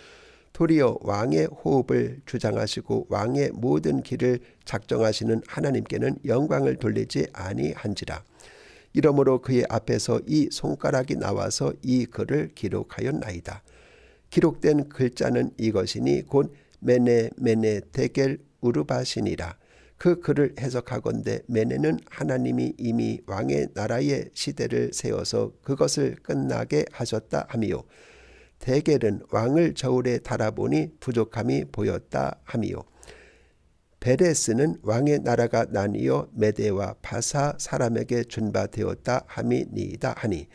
도리어 왕의 호흡을 주장하시고 왕의 모든 길을 작정하시는 하나님께는 영광을 돌리지 아니한지라. 이러므로 그의 앞에서 이 손가락이 나와서 이 글을 기록하였나이다. 기록된 글자는 이것이니 곧 메네 메네 데겔 우르바시니라. 그 글을 해석하건대 메네는 하나님이 이미 왕의 나라의 시대를 세워서 그것을 끝나게 하셨다 하미요. 데겔은 왕을 저울에 달아보니 부족함이 보였다 하미요. 베레스는 왕의 나라가 나뉘어 메대와 바사 사람에게 준바되었다 함이니이다 하니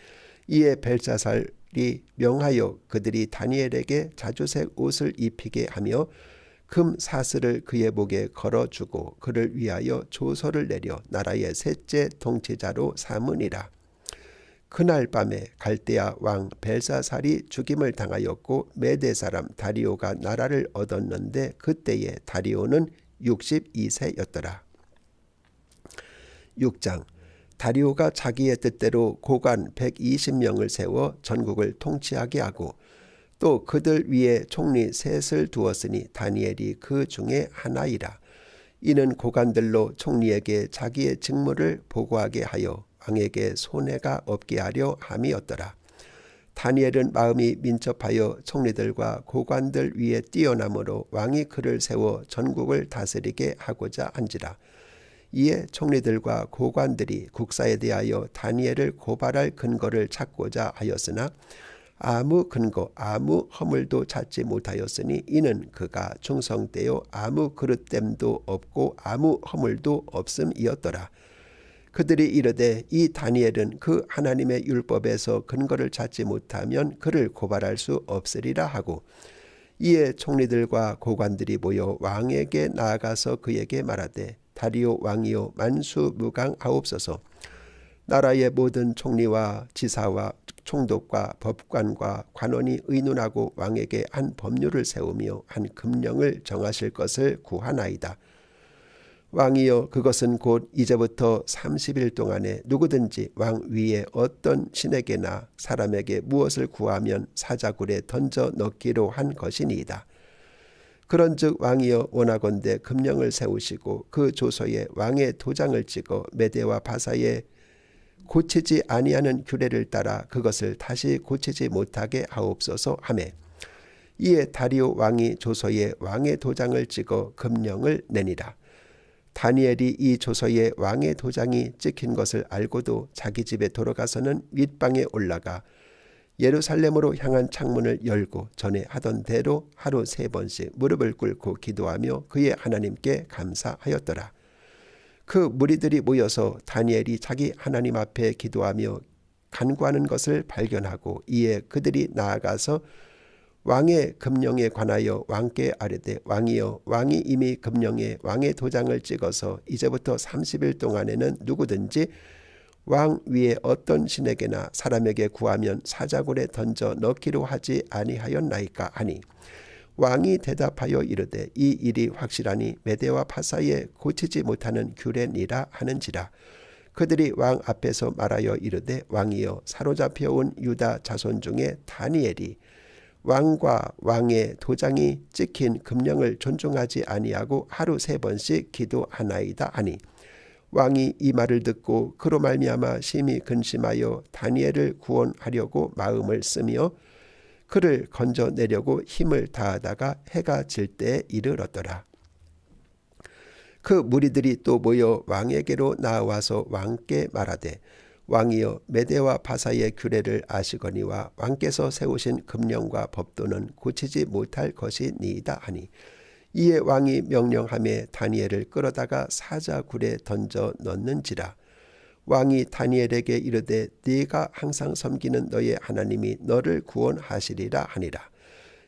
이에 벨사살이 명하여 그들이 다니엘에게 자주색 옷을 입히게 하며 금 사슬을 그의 목에 걸어주고 그를 위하여 조서를 내려 나라의 셋째 통치자로 삼으니라. 그날 밤에 갈대아 왕 벨사살이 죽임을 당하였고 메대 사람 다리오가 나라를 얻었는데 그때에 다리오는 62세였더라. 6장 다리오가 자기의 뜻대로 고관 120명을 세워 전국을 통치하게 하고 또 그들 위에 총리 셋을 두었으니 다니엘이 그 중에 하나이라. 이는 고관들로 총리에게 자기의 직무를 보고하게 하여 왕에게 손해가 없게 하려 함이었더라. 다니엘은 마음이 민첩하여 총리들과 고관들 위에 뛰어남으로 왕이 그를 세워 전국을 다스리게 하고자 한지라. 이에 총리들과 고관들이 국사에 대하여 다니엘을 고발할 근거를 찾고자 하였으나 아무 근거 아무 허물도 찾지 못하였으니 이는 그가 충성되어 아무 그릇됨도 없고 아무 허물도 없음이었더라. 그들이 이르되 이 다니엘은 그 하나님의 율법에서 근거를 찾지 못하면 그를 고발할 수 없으리라 하고 이에 총리들과 고관들이 모여 왕에게 나아가서 그에게 말하되 다리오 왕이여 만수무강하옵소서. 나라의 모든 총리와 지사와 총독과 법관과 관원이 의논하고 왕에게 한 법률을 세우며 한 금령을 정하실 것을 구하나이다. 왕이여 그것은 곧 이제부터 30일 동안에 누구든지 왕 위에 어떤 신에게나 사람에게 무엇을 구하면 사자굴에 던져 넣기로 한 것이니이다. 그런즉 왕이여 원하건대 금령을 세우시고 그 조서에 왕의 도장을 찍어 메대와 바사에 고치지 아니하는 규례를 따라 그것을 다시 고치지 못하게 하옵소서 하매 이에 다리오 왕이 조서에 왕의 도장을 찍어 금령을 내니라. 다니엘이 이 조서에 왕의 도장이 찍힌 것을 알고도 자기 집에 돌아가서는 윗방에 올라가 예루살렘으로 향한 창문을 열고 전에 하던 대로 하루 3번씩 무릎을 꿇고 기도하며 그의 하나님께 감사하였더라. 그 무리들이 모여서 다니엘이 자기 하나님 앞에 기도하며 간구하는 것을 발견하고 이에 그들이 나아가서 왕의 금령에 관하여 왕께 아뢰되 왕이여 왕이 이미 금령에 왕의 도장을 찍어서 이제부터 30일 동안에는 누구든지 왕 위에 어떤 신에게나 사람에게 구하면 사자굴에 던져 넣기로 하지 아니하였나이까 하니 왕이 대답하여 이르되 이 일이 확실하니 메대와 파사에 고치지 못하는 규례니라 하는지라. 그들이 왕 앞에서 말하여 이르되 왕이여 사로잡혀온 유다 자손 중에 다니엘이 왕과 왕의 도장이 찍힌 금령을 존중하지 아니하고 하루 3번씩 기도하나이다 하니 왕이 이 말을 듣고 그로 말미암아 심히 근심하여 다니엘을 구원하려고 마음을 쓰며 그를 건져내려고 힘을 다하다가 해가 질 때에 이르렀더라. 그 무리들이 또 모여 왕에게로 나와서 왕께 말하되 왕이여 메대와 바사의 규례를 아시거니와 왕께서 세우신 금령과 법도는 고치지 못할 것이니이다 하니 이에 왕이 명령하며 다니엘을 끌어다가 사자굴에 던져 넣는지라. 왕이 다니엘에게 이르되 네가 항상 섬기는 너의 하나님이 너를 구원하시리라 하니라.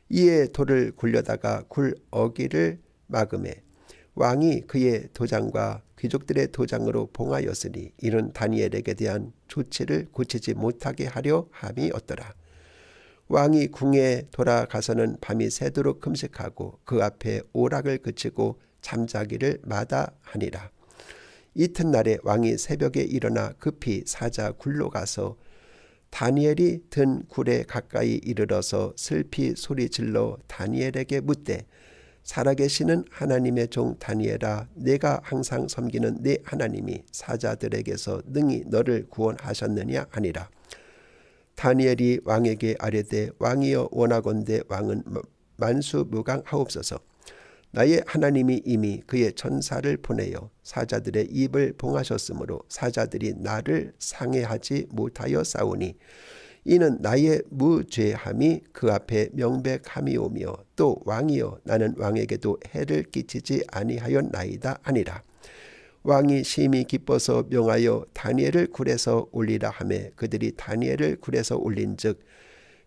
이에 돌을 굴려다가 굴 어기를 막음에 왕이 그의 도장과 귀족들의 도장으로 봉하였으니 이는 다니엘에게 대한 조치를 고치지 못하게 하려 함이었더라. 왕이 궁에 돌아가서는 밤이 새도록 금식하고 그 앞에 오락을 그치고 잠자기를 마다하니라. 이튿날에 왕이 새벽에 일어나 급히 사자 굴로 가서 다니엘이 든 굴에 가까이 이르러서 슬피 소리질러 다니엘에게 묻되 살아계시는 하나님의 종 다니엘아 내가 항상 섬기는 네 하나님이 사자들에게서 능히 너를 구원하셨느냐 하니라. 다니엘이 왕에게 아뢰되 왕이여 원하건대 왕은 만수무강하옵소서. 나의 하나님이 이미 그의 천사를 보내어 사자들의 입을 봉하셨으므로 사자들이 나를 상해하지 못하여 싸우니 이는 나의 무죄함이 그 앞에 명백함이오며 또 왕이여 나는 왕에게도 해를 끼치지 아니하였나이다 하니라. 왕이 심히 기뻐서 명하여 다니엘을 굴에서 올리라 하매 그들이 다니엘을 굴에서 올린즉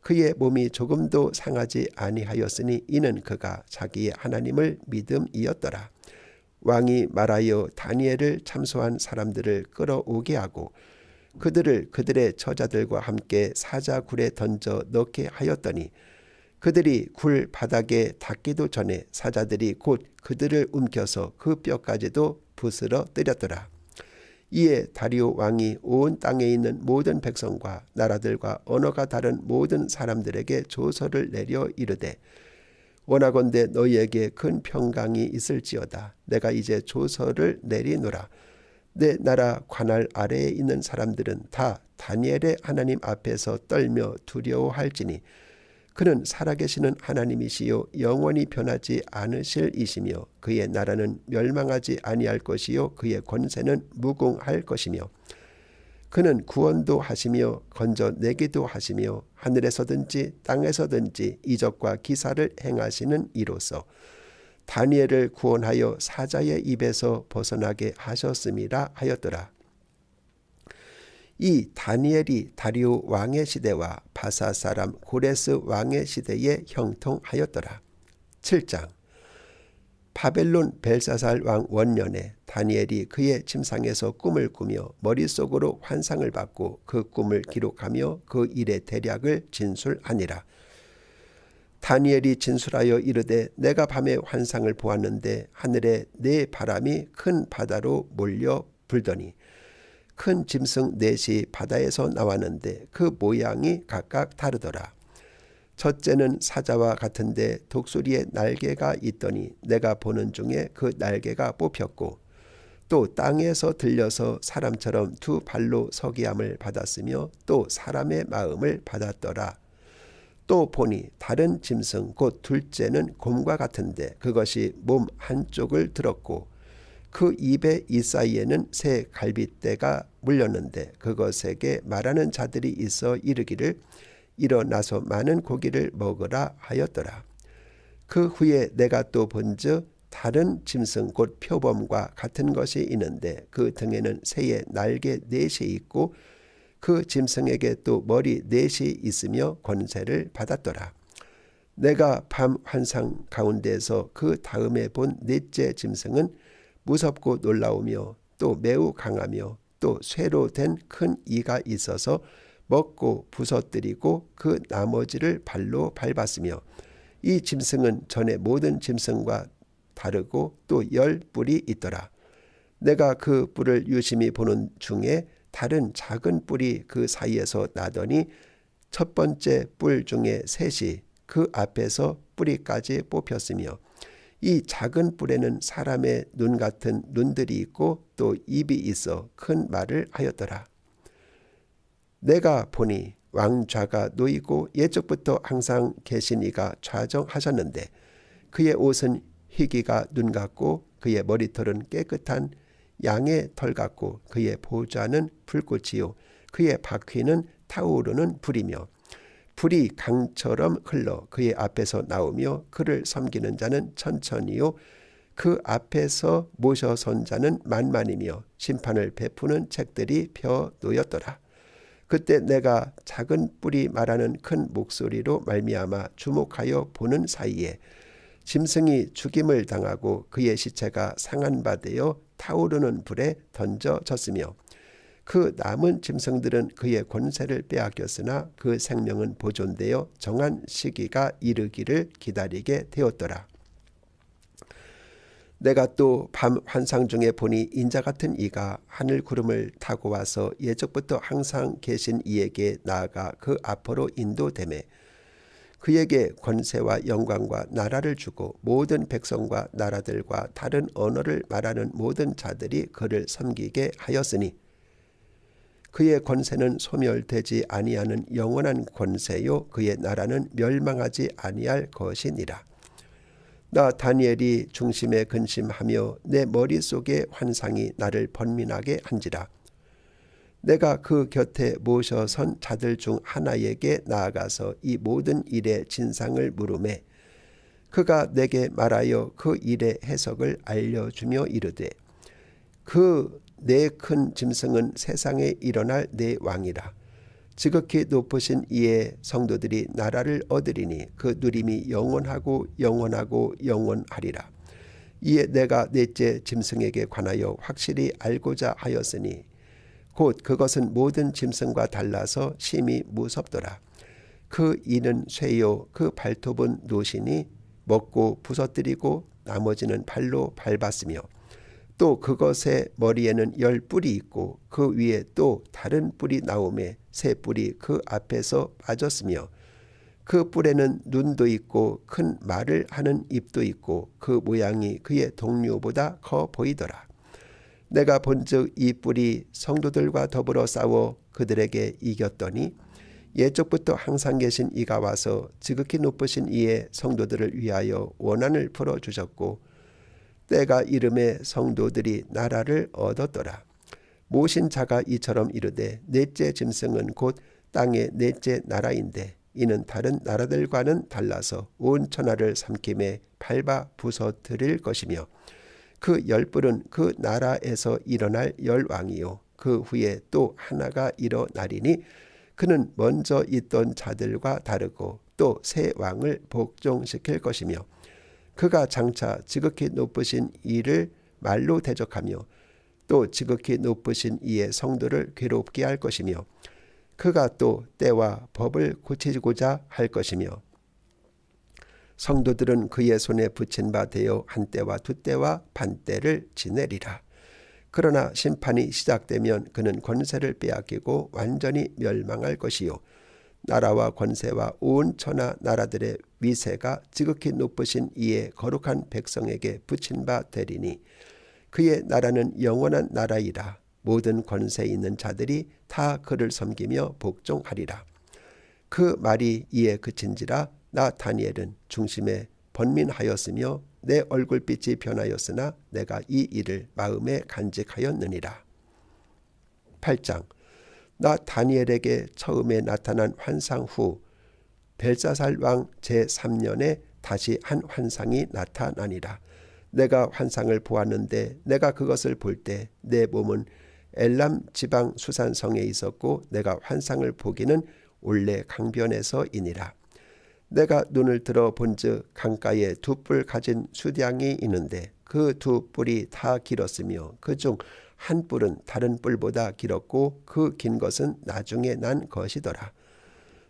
그의 몸이 조금도 상하지 아니하였으니 이는 그가 자기의 하나님을 믿음이었더라. 왕이 말하여 다니엘을 참소한 사람들을 끌어오게 하고 그들을 그들의 처자들과 함께 사자굴에 던져 넣게 하였더니 그들이 굴 바닥에 닿기도 전에 사자들이 곧 그들을 움켜서 그 뼈까지도 부스러 뜨렸더라. 이에 다리오 왕이 온 땅에 있는 모든 백성과 나라들과 언어가 다른 모든 사람들에게 조서를 내려 이르되 원하건대 너희에게 큰 평강이 있을지어다. 내가 이제 조서를 내리노라. 내 나라 관할 아래에 있는 사람들은 다 다니엘의 하나님 앞에서 떨며 두려워할지니 그는 살아계시는 하나님이시요 영원히 변하지 않으실 이시며 그의 나라는 멸망하지 아니할 것이요 그의 권세는 무궁할 것이며 그는 구원도 하시며 건져내기도 하시며 하늘에서든지 땅에서든지 이적과 기사를 행하시는 이로써 다니엘을 구원하여 사자의 입에서 벗어나게 하셨음이라 하였더라. 이 다니엘이 다리오 왕의 시대와 바사 사람 고레스 왕의 시대에 형통하였더라. 7장. 바벨론 벨사살 왕 원년에 다니엘이 그의 침상에서 꿈을 꾸며 머릿속으로 환상을 받고 그 꿈을 기록하며 그 일의 대략을 진술하니라. 다니엘이 진술하여 이르되 내가 밤에 환상을 보았는데 하늘에 네 바람이 큰 바다로 몰려 불더니 큰 짐승 넷이 바다에서 나왔는데 그 모양이 각각 다르더라. 첫째는 사자와 같은데 독수리의 날개가 있더니 내가 보는 중에 그 날개가 뽑혔고 또 땅에서 들려서 사람처럼 두 발로 서기함을 받았으며 또 사람의 마음을 받았더라. 또 보니 다른 짐승 곧 둘째는 곰과 같은데 그것이 몸 한쪽을 들었고 그 입의 이 사이에는 새 갈빗대가 물렸는데 그것에게 말하는 자들이 있어 이르기를 일어나서 많은 고기를 먹으라 하였더라. 그 후에 내가 또 본즉 다른 짐승 곧 표범과 같은 것이 있는데 그 등에는 새의 날개 넷이 있고 그 짐승에게 또 머리 넷이 있으며 권세를 받았더라. 내가 밤 환상 가운데에서 그 다음에 본 넷째 짐승은 무섭고 놀라우며 또 매우 강하며 또 쇠로 된 큰 이가 있어서 먹고 부서뜨리고 그 나머지를 발로 밟았으며 이 짐승은 전에 모든 짐승과 다르고 또 10뿔이 있더라. 내가 그 뿔을 유심히 보는 중에 다른 작은 뿔이 그 사이에서 나더니 첫 번째 뿔 중에 셋이 그 앞에서 뿌리까지 뽑혔으며 이 작은 뿔에는 사람의 눈 같은 눈들이 있고 또 입이 있어 큰 말을 하였더라. 내가 보니 왕좌가 놓이고 예적부터 항상 계신 이가 좌정하셨는데 그의 옷은 희기가 눈 같고 그의 머리털은 깨끗한 양의 털 같고 그의 보좌는 불꽃이요 그의 바퀴는 타오르는 불이며 불이 강처럼 흘러 그의 앞에서 나오며 그를 섬기는 자는 천천히요 그 앞에서 모셔선 자는 만만이며 심판을 베푸는 책들이 펴 놓였더라. 그때 내가 작은 뿔이 말하는 큰 목소리로 말미암아 주목하여 보는 사이에 짐승이 죽임을 당하고 그의 시체가 상한 바 되어 타오르는 불에 던져졌으며 그 남은 짐승들은 그의 권세를 빼앗겼으나 그 생명은 보존되어 정한 시기가 이르기를 기다리게 되었더라. 내가 또 밤 환상 중에 보니 인자 같은 이가 하늘 구름을 타고 와서 예적부터 항상 계신 이에게 나아가 그 앞으로 인도되매 그에게 권세와 영광과 나라를 주고 모든 백성과 나라들과 다른 언어를 말하는 모든 자들이 그를 섬기게 하였으니 그의 권세는 소멸되지 아니하는 영원한 권세요 그의 나라는 멸망하지 아니할 것이니라. 나 다니엘이 중심에 근심하며 내 머릿속에 환상이 나를 번민하게 한지라. 내가 그 곁에 모셔선 자들 중 하나에게 나아가서 이 모든 일의 진상을 물으매 그가 내게 말하여 그 일의 해석을 알려주며 이르되 그 네 큰 짐승은 세상에 일어날 네 왕이라. 지극히 높으신 이의 성도들이 나라를 얻으리니 그 누림이 영원하고 영원하고 영원하리라. 이에 내가 넷째 짐승에게 관하여 확실히 알고자 하였으니 곧 그것은 모든 짐승과 달라서 심히 무섭더라. 그 이는 쇠요 그 발톱은 노시니 먹고 부서뜨리고 나머지는 발로 밟았으며 또 그것의 머리에는 10뿔이 있고 그 위에 또 다른 뿔이 나오매 새 뿔이 그 앞에서 빠졌으며 그 뿔에는 눈도 있고 큰 말을 하는 입도 있고 그 모양이 그의 동류보다 커 보이더라. 내가 본즉 이 뿔이 성도들과 더불어 싸워 그들에게 이겼더니 예적부터 항상 계신 이가 와서 지극히 높으신 이의 성도들을 위하여 원한을 풀어주셨고 때가 이름에 성도들이 나라를 얻었더라. 모신 자가 이처럼 이르되 넷째 짐승은 곧 땅의 넷째 나라인데 이는 다른 나라들과는 달라서 온 천하를 삼킴에 밟아 부서뜨릴 것이며 그 10뿔은 그 나라에서 일어날 10왕이요 그 후에 또 하나가 일어나리니 그는 먼저 있던 자들과 다르고 또 새 왕을 복종시킬 것이며 그가 장차 지극히 높으신 이를 말로 대적하며 또 지극히 높으신 이의 성도를 괴롭게 할 것이며 그가 또 때와 법을 고치고자 할 것이며 성도들은 그의 손에 붙인 바 되어 한 때와 두 때와 반 때를 지내리라. 그러나 심판이 시작되면 그는 권세를 빼앗기고 완전히 멸망할 것이요 나라와 권세와 온 천하 나라들의 위세가 지극히 높으신 이의 거룩한 백성에게 붙인 바 되리니 그의 나라는 영원한 나라이라. 모든 권세 있는 자들이 다 그를 섬기며 복종하리라. 그 말이 이에 그친지라 나 다니엘은 중심에 번민하였으며 내 얼굴빛이 변하였으나 내가 이 일을 마음에 간직하였느니라. 8장. 나 다니엘에게 처음에 나타난 환상 후 벨사살 왕 제3년에 다시 한 환상이 나타나니라. 내가 환상을 보았는데 내가 그것을 볼 때 내 몸은 엘람 지방 수산성에 있었고 내가 환상을 보기는 올레 강변에서이니라. 내가 눈을 들어 본즉 강가에 두 뿔 가진 수량이 있는데 그 두 뿔이 다 길었으며 그중 한 뿔은 다른 뿔보다 길었고 그 긴 것은 나중에 난 것이더라.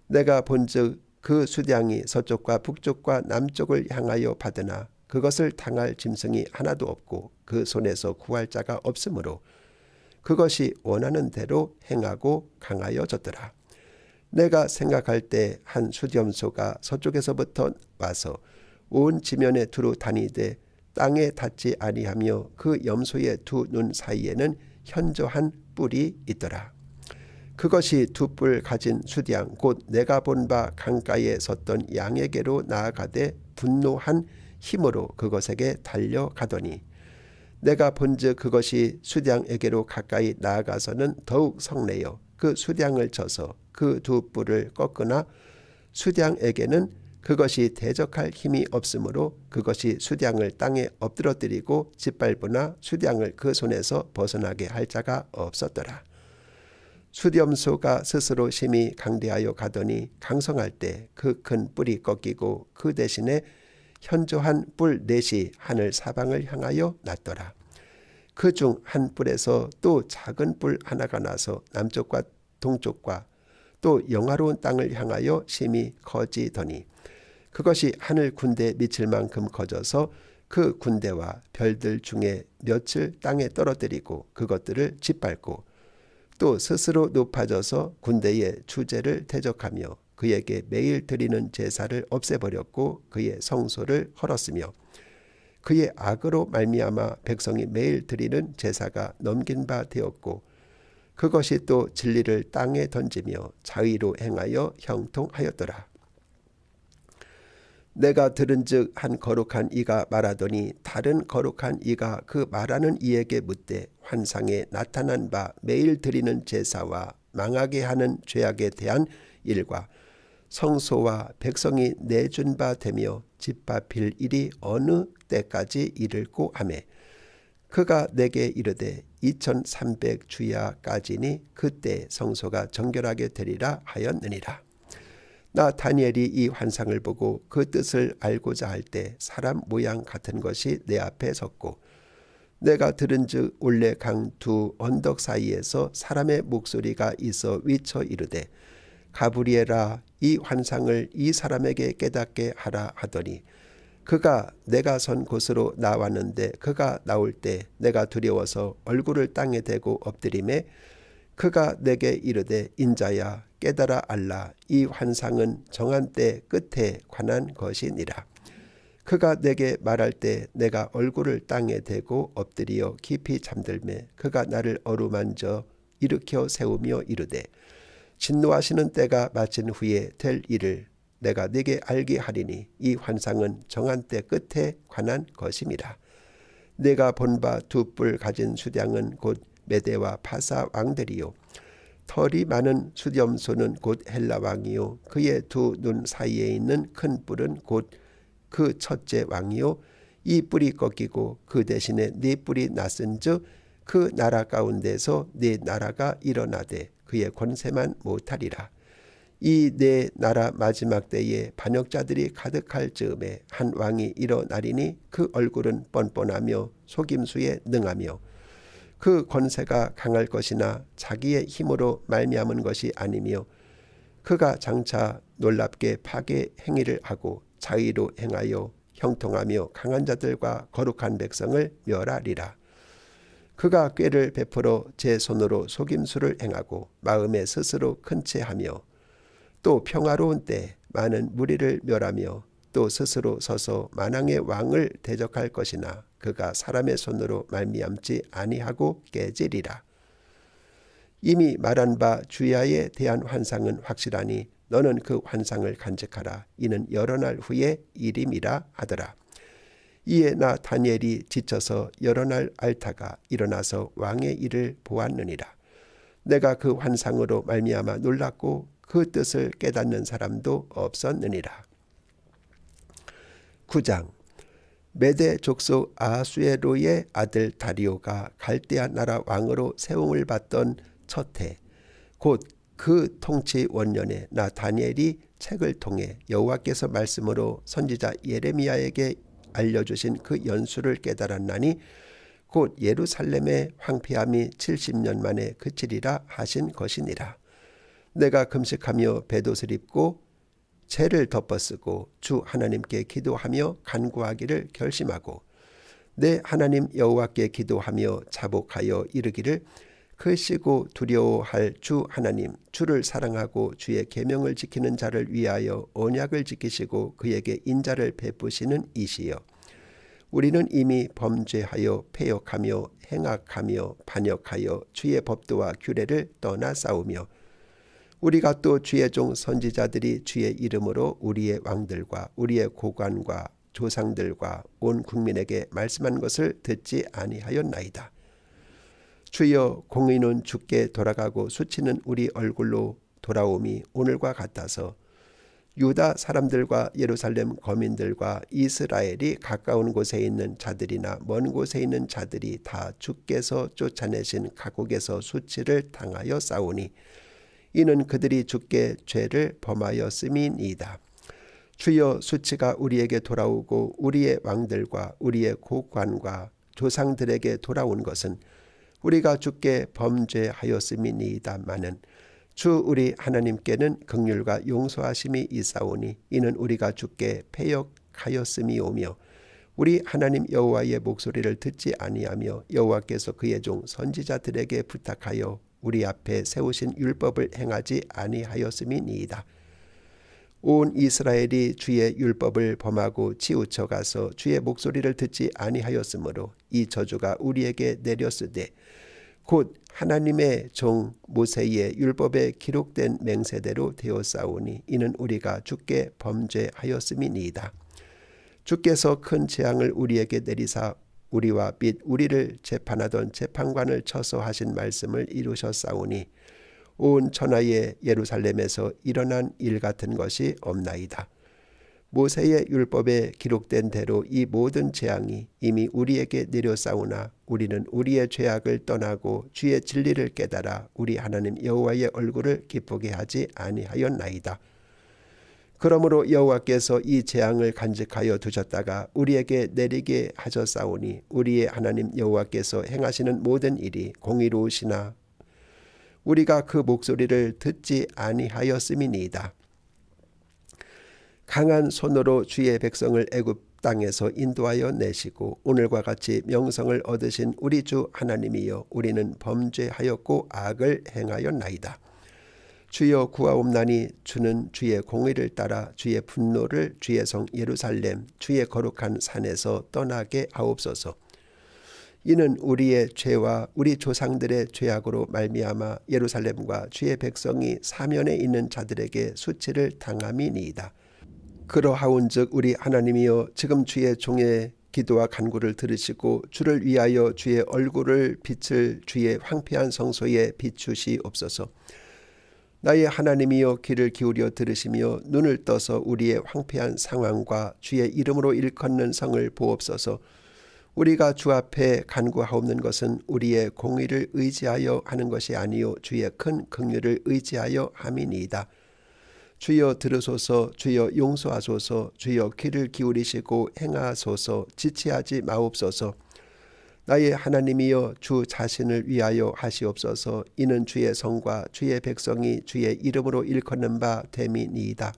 내가 본즉 그 수량이 서쪽과 북쪽과 남쪽을 향하여 받으나 그것을 당할 짐승이 하나도 없고 그 손에서 구할 자가 없으므로 그것이 원하는 대로 행하고 강하여졌더라. 내가 생각할 때 한 수렴소가 서쪽에서부터 와서 온 지면에 두루 다니되 땅에 닿지 아니하며 그 염소의 두 눈 사이에는 현저한 뿔이 있더라. 그것이 두 뿔 가진 수량 곧 내가 본 바 강가에 섰던 양에게로 나아가되 분노한 힘으로 그것에게 달려가더니 내가 본즉 그것이 수량에게로 가까이 나아가서는 더욱 성내어 그 수량을 쳐서 그 두 뿔을 꺾으나 수량에게는 그것이 대적할 힘이 없으므로 그것이 수량을 땅에 엎드러뜨리고 짓밟으나 수량을 그 손에서 벗어나게 할 자가 없었더라. 수렴소가 스스로 심히 강대하여 가더니 강성할 때 그 큰 뿔이 꺾이고 그 대신에 현저한 뿔 넷이 하늘 사방을 향하여 났더라. 그 중 한 뿔에서 또 작은 뿔 하나가 나서 남쪽과 동쪽과 또 영화로운 땅을 향하여 심히 커지더니 그것이 하늘 군대에 미칠 만큼 커져서 그 군대와 별들 중에 몇을 땅에 떨어뜨리고 그것들을 짓밟고 또 스스로 높아져서 군대의 주제를 대적하며 그에게 매일 드리는 제사를 없애버렸고 그의 성소를 헐었으며 그의 악으로 말미암아 백성이 매일 드리는 제사가 넘긴 바 되었고 그것이 또 진리를 땅에 던지며 자의로 행하여 형통하였더라. 내가 들은즉 한 거룩한 이가 말하더니 다른 거룩한 이가 그 말하는 이에게 묻되 환상에 나타난 바 매일 드리는 제사와 망하게 하는 죄악에 대한 일과 성소와 백성이 내준 바 되며 짓밟힐 일이 어느 때까지 이를꼬 하매 그가 내게 이르되 2300 주야까지니 그때 성소가 정결하게 되리라 하였느니라. 나 다니엘이 이 환상을 보고 그 뜻을 알고자 할 때 사람 모양 같은 것이 내 앞에 섰고 내가 들은즉 올레 강 두 언덕 사이에서 사람의 목소리가 있어 위쳐 이르되 가브리엘아 이 환상을 이 사람에게 깨닫게 하라 하더니 그가 내가 선 곳으로 나왔는데 그가 나올 때 내가 두려워서 얼굴을 땅에 대고 엎드리매 그가 내게 이르되 인자야 깨달아 알라 이 환상은 정한 때 끝에 관한 것이니라. 그가 내게 말할 때 내가 얼굴을 땅에 대고 엎드려 깊이 잠들매 그가 나를 어루만져 일으켜 세우며 이르되 진노하시는 때가 마친 후에 될 일을 내가 네게 알게 하리니 이 환상은 정한 때 끝에 관한 것임이라. 내가 본 바 두 뿔 가진 수량은 곧 메대와 파사 왕들이요 털이 많은 수렴소는 곧 헬라 왕이요 그의 두 눈 사이에 있는 큰 뿔은 곧 그 첫째 왕이요 이 뿔이 꺾이고 그 대신에 네 뿔이 났은즉 그 나라 가운데서 네 나라가 일어나되 그의 권세만 못하리라. 이 네 나라 마지막 때에 반역자들이 가득할 즈음에 한 왕이 일어나리니 그 얼굴은 뻔뻔하며 속임수에 능하며 그 권세가 강할 것이나 자기의 힘으로 말미암은 것이 아니며 그가 장차 놀랍게 파괴 행위를 하고 자의로 행하여 형통하며 강한 자들과 거룩한 백성을 멸하리라. 그가 꾀를 베풀어 제 손으로 속임수를 행하고 마음에 스스로 큰 채하며 또 평화로운 때 많은 무리를 멸하며 또 스스로 서서 만왕의 왕을 대적할 것이나 그가 사람의 손으로 말미암지 아니하고 깨지리라. 이미 말한 바 주야에 대한 환상은 확실하니 너는 그 환상을 간직하라. 이는 여러 날 후의 일임이라 하더라. 이에 나 다니엘이 지쳐서 여러 날 앓다가 일어나서 왕의 일을 보았느니라. 내가 그 환상으로 말미암아 놀랐고 그 뜻을 깨닫는 사람도 없었느니라. 9장. 메대 족속 아하수에로의 아들 다리오가 갈대아 나라 왕으로 세움을 받던 첫해 곧 그 통치 원년에 나 다니엘이 책을 통해 여호와께서 말씀으로 선지자 예레미야에게 알려주신 그 연수를 깨달았나니 곧 예루살렘의 황폐함이 70년 만에 그치리라 하신 것이니라. 내가 금식하며 벳옷을 입고 죄를 덮어쓰고 주 하나님께 기도하며 간구하기를 결심하고 내 하나님 여호와께 기도하며 자복하여 이르기를 크시고 두려워할 주 하나님 주를 사랑하고 주의 계명을 지키는 자를 위하여 언약을 지키시고 그에게 인자를 베푸시는 이시여. 우리는 이미 범죄하여 패역하며 행악하며 반역하여 주의 법도와 규례를 떠나 싸우며 우리가 또 주의 종 선지자들이 주의 이름으로 우리의 왕들과 우리의 고관과 조상들과 온 국민에게 말씀한 것을 듣지 아니하였나이다. 주여 공의는 주께 돌아가고 수치는 우리 얼굴로 돌아옴이 오늘과 같아서 유다 사람들과 예루살렘 거민들과 이스라엘이 가까운 곳에 있는 자들이나 먼 곳에 있는 자들이 다 주께서 쫓아내신 각국에서 수치를 당하여 싸우니 이는 그들이 주께 죄를 범하였음이니이다. 주여 수치가 우리에게 돌아오고 우리의 왕들과 우리의 고관과 조상들에게 돌아온 것은 우리가 주께 범죄하였음이니이다마는 주 우리 하나님께는 긍휼과 용서하심이 있사오니 이는 우리가 주께 패역하였음이오며 우리 하나님 여호와의 목소리를 듣지 아니하며 여호와께서 그의 종 선지자들에게 부탁하여 우리 앞에 세우신 율법을 행하지 아니하였음이니이다. 온 이스라엘이 주의 율법을 범하고 치우쳐 가서 주의 목소리를 듣지 아니하였으므로 이 저주가 우리에게 내렸으되 곧 하나님의 종 모세의 율법에 기록된 맹세대로 되었사오니 이는 우리가 주께 범죄하였음이니이다. 주께서 큰 재앙을 우리에게 내리사 우리와 및 우리를 재판하던 재판관을 쳐서 하신 말씀을 이루셨사오니 온 천하의 예루살렘에서 일어난 일 같은 것이 없나이다. 모세의 율법에 기록된 대로 이 모든 재앙이 이미 우리에게 내려싸우나 우리는 우리의 죄악을 떠나고 주의 진리를 깨달아 우리 하나님 여호와의 얼굴을 기쁘게 하지 아니하였나이다. 그러므로 여호와께서 이 재앙을 간직하여 두셨다가 우리에게 내리게 하셨사오니 우리의 하나님 여호와께서 행하시는 모든 일이 공의로우시나 우리가 그 목소리를 듣지 아니하였음이니이다. 강한 손으로 주의 백성을 애굽 땅에서 인도하여 내시고 오늘과 같이 명성을 얻으신 우리 주 하나님이여 우리는 범죄하였고 악을 행하였나이다. 주여 구하옵나니 주는 주의 공의를 따라 주의 분노를 주의 성 예루살렘 주의 거룩한 산에서 떠나게 하옵소서. 이는 우리의 죄와 우리 조상들의 죄악으로 말미암아 예루살렘과 주의 백성이 사면에 있는 자들에게 수치를 당함이니이다. 그러하온즉 우리 하나님이여 지금 주의 종의 기도와 간구를 들으시고 주를 위하여 주의 얼굴을 빛을 주의 황폐한 성소에 비추시옵소서. 나의 하나님이여 귀를 기울여 들으시며 눈을 떠서 우리의 황폐한 상황과 주의 이름으로 일컫는 성을 보옵소서. 우리가 주 앞에 간구하옵는 것은 우리의 공의를 의지하여 하는 것이 아니요 주의 큰 긍휼을 의지하여 함이니이다. 주여 들으소서. 주여 용서하소서. 주여 귀를 기울이시고 행하소서. 지체하지 마옵소서. 나의 하나님이여 주 자신을 위하여 하시옵소서. 이는 주의 성과 주의 백성이 주의 이름으로 일컫는 바 됨이니이다.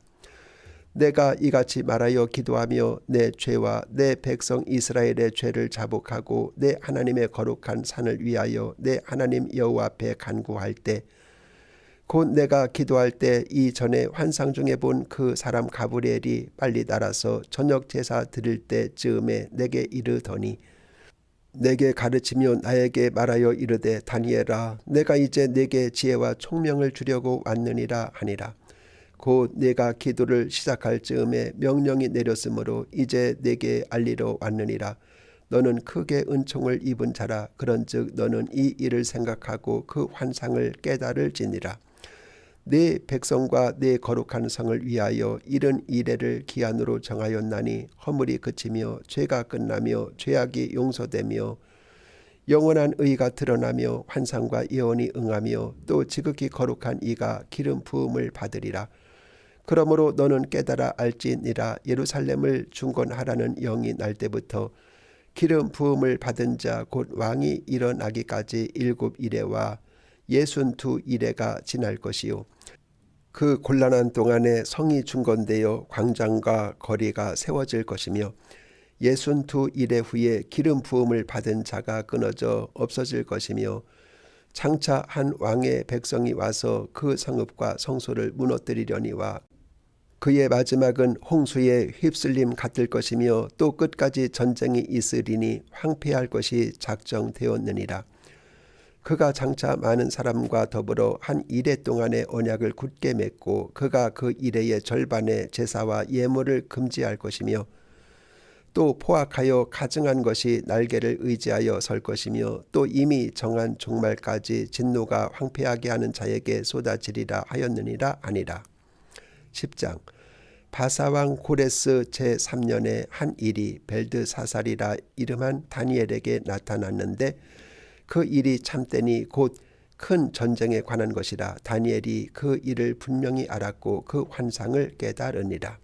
내가 이같이 말하여 기도하며 내 죄와 내 백성 이스라엘의 죄를 자복하고 내 하나님의 거룩한 산을 위하여 내 하나님 여호와 앞에 간구할 때 곧 내가 기도할 때 이전에 환상 중에 본 그 사람 가브리엘이 빨리 날아서 저녁 제사 드릴 때쯤에 내게 이르더니 내게 가르치며 나에게 말하여 이르되 다니엘아 내가 이제 내게 지혜와 총명을 주려고 왔느니라 하니라. 곧 내가 기도를 시작할 즈음에 명령이 내렸으므로 이제 내게 알리러 왔느니라. 너는 크게 은총을 입은 자라. 그런즉 너는 이 일을 생각하고 그 환상을 깨달을지니라. 내 백성과 내 거룩한 성을 위하여 이른 이래를 기한으로 정하였나니 허물이 그치며 죄가 끝나며 죄악이 용서되며 영원한 의가 드러나며 환상과 예언이 응하며 또 지극히 거룩한 이가 기름 부음을 받으리라. 그러므로 너는 깨달아 알지니라. 예루살렘을 중건하라는 영이 날 때부터 기름 부음을 받은 자 곧 왕이 일어나기까지 7 이레와 62 이레가 지날 것이요. 그 곤란한 동안에 성이 중건되어 광장과 거리가 세워질 것이며 62 이레 후에 기름 부음을 받은 자가 끊어져 없어질 것이며 장차 한 왕의 백성이 와서 그 성읍과 성소를 무너뜨리려니와 그의 마지막은 홍수에 휩쓸림 같을 것이며 또 끝까지 전쟁이 있으리니 황폐할 것이 작정되었느니라. 그가 장차 많은 사람과 더불어 한 이레 동안의 언약을 굳게 맺고 그가 그 이레의 절반의 제사와 예물을 금지할 것이며 또 포악하여 가증한 것이 날개를 의지하여 설 것이며 또 이미 정한 종말까지 진노가 황폐하게 하는 자에게 쏟아지리라 하였느니라 아니라. 10장. 바사왕 고레스 제3년에 한 일이 벨드사살이라 이름한 다니엘에게 나타났는데 그 일이 참되니 곧 큰 전쟁에 관한 것이라. 다니엘이 그 일을 분명히 알았고 그 환상을 깨달으니라.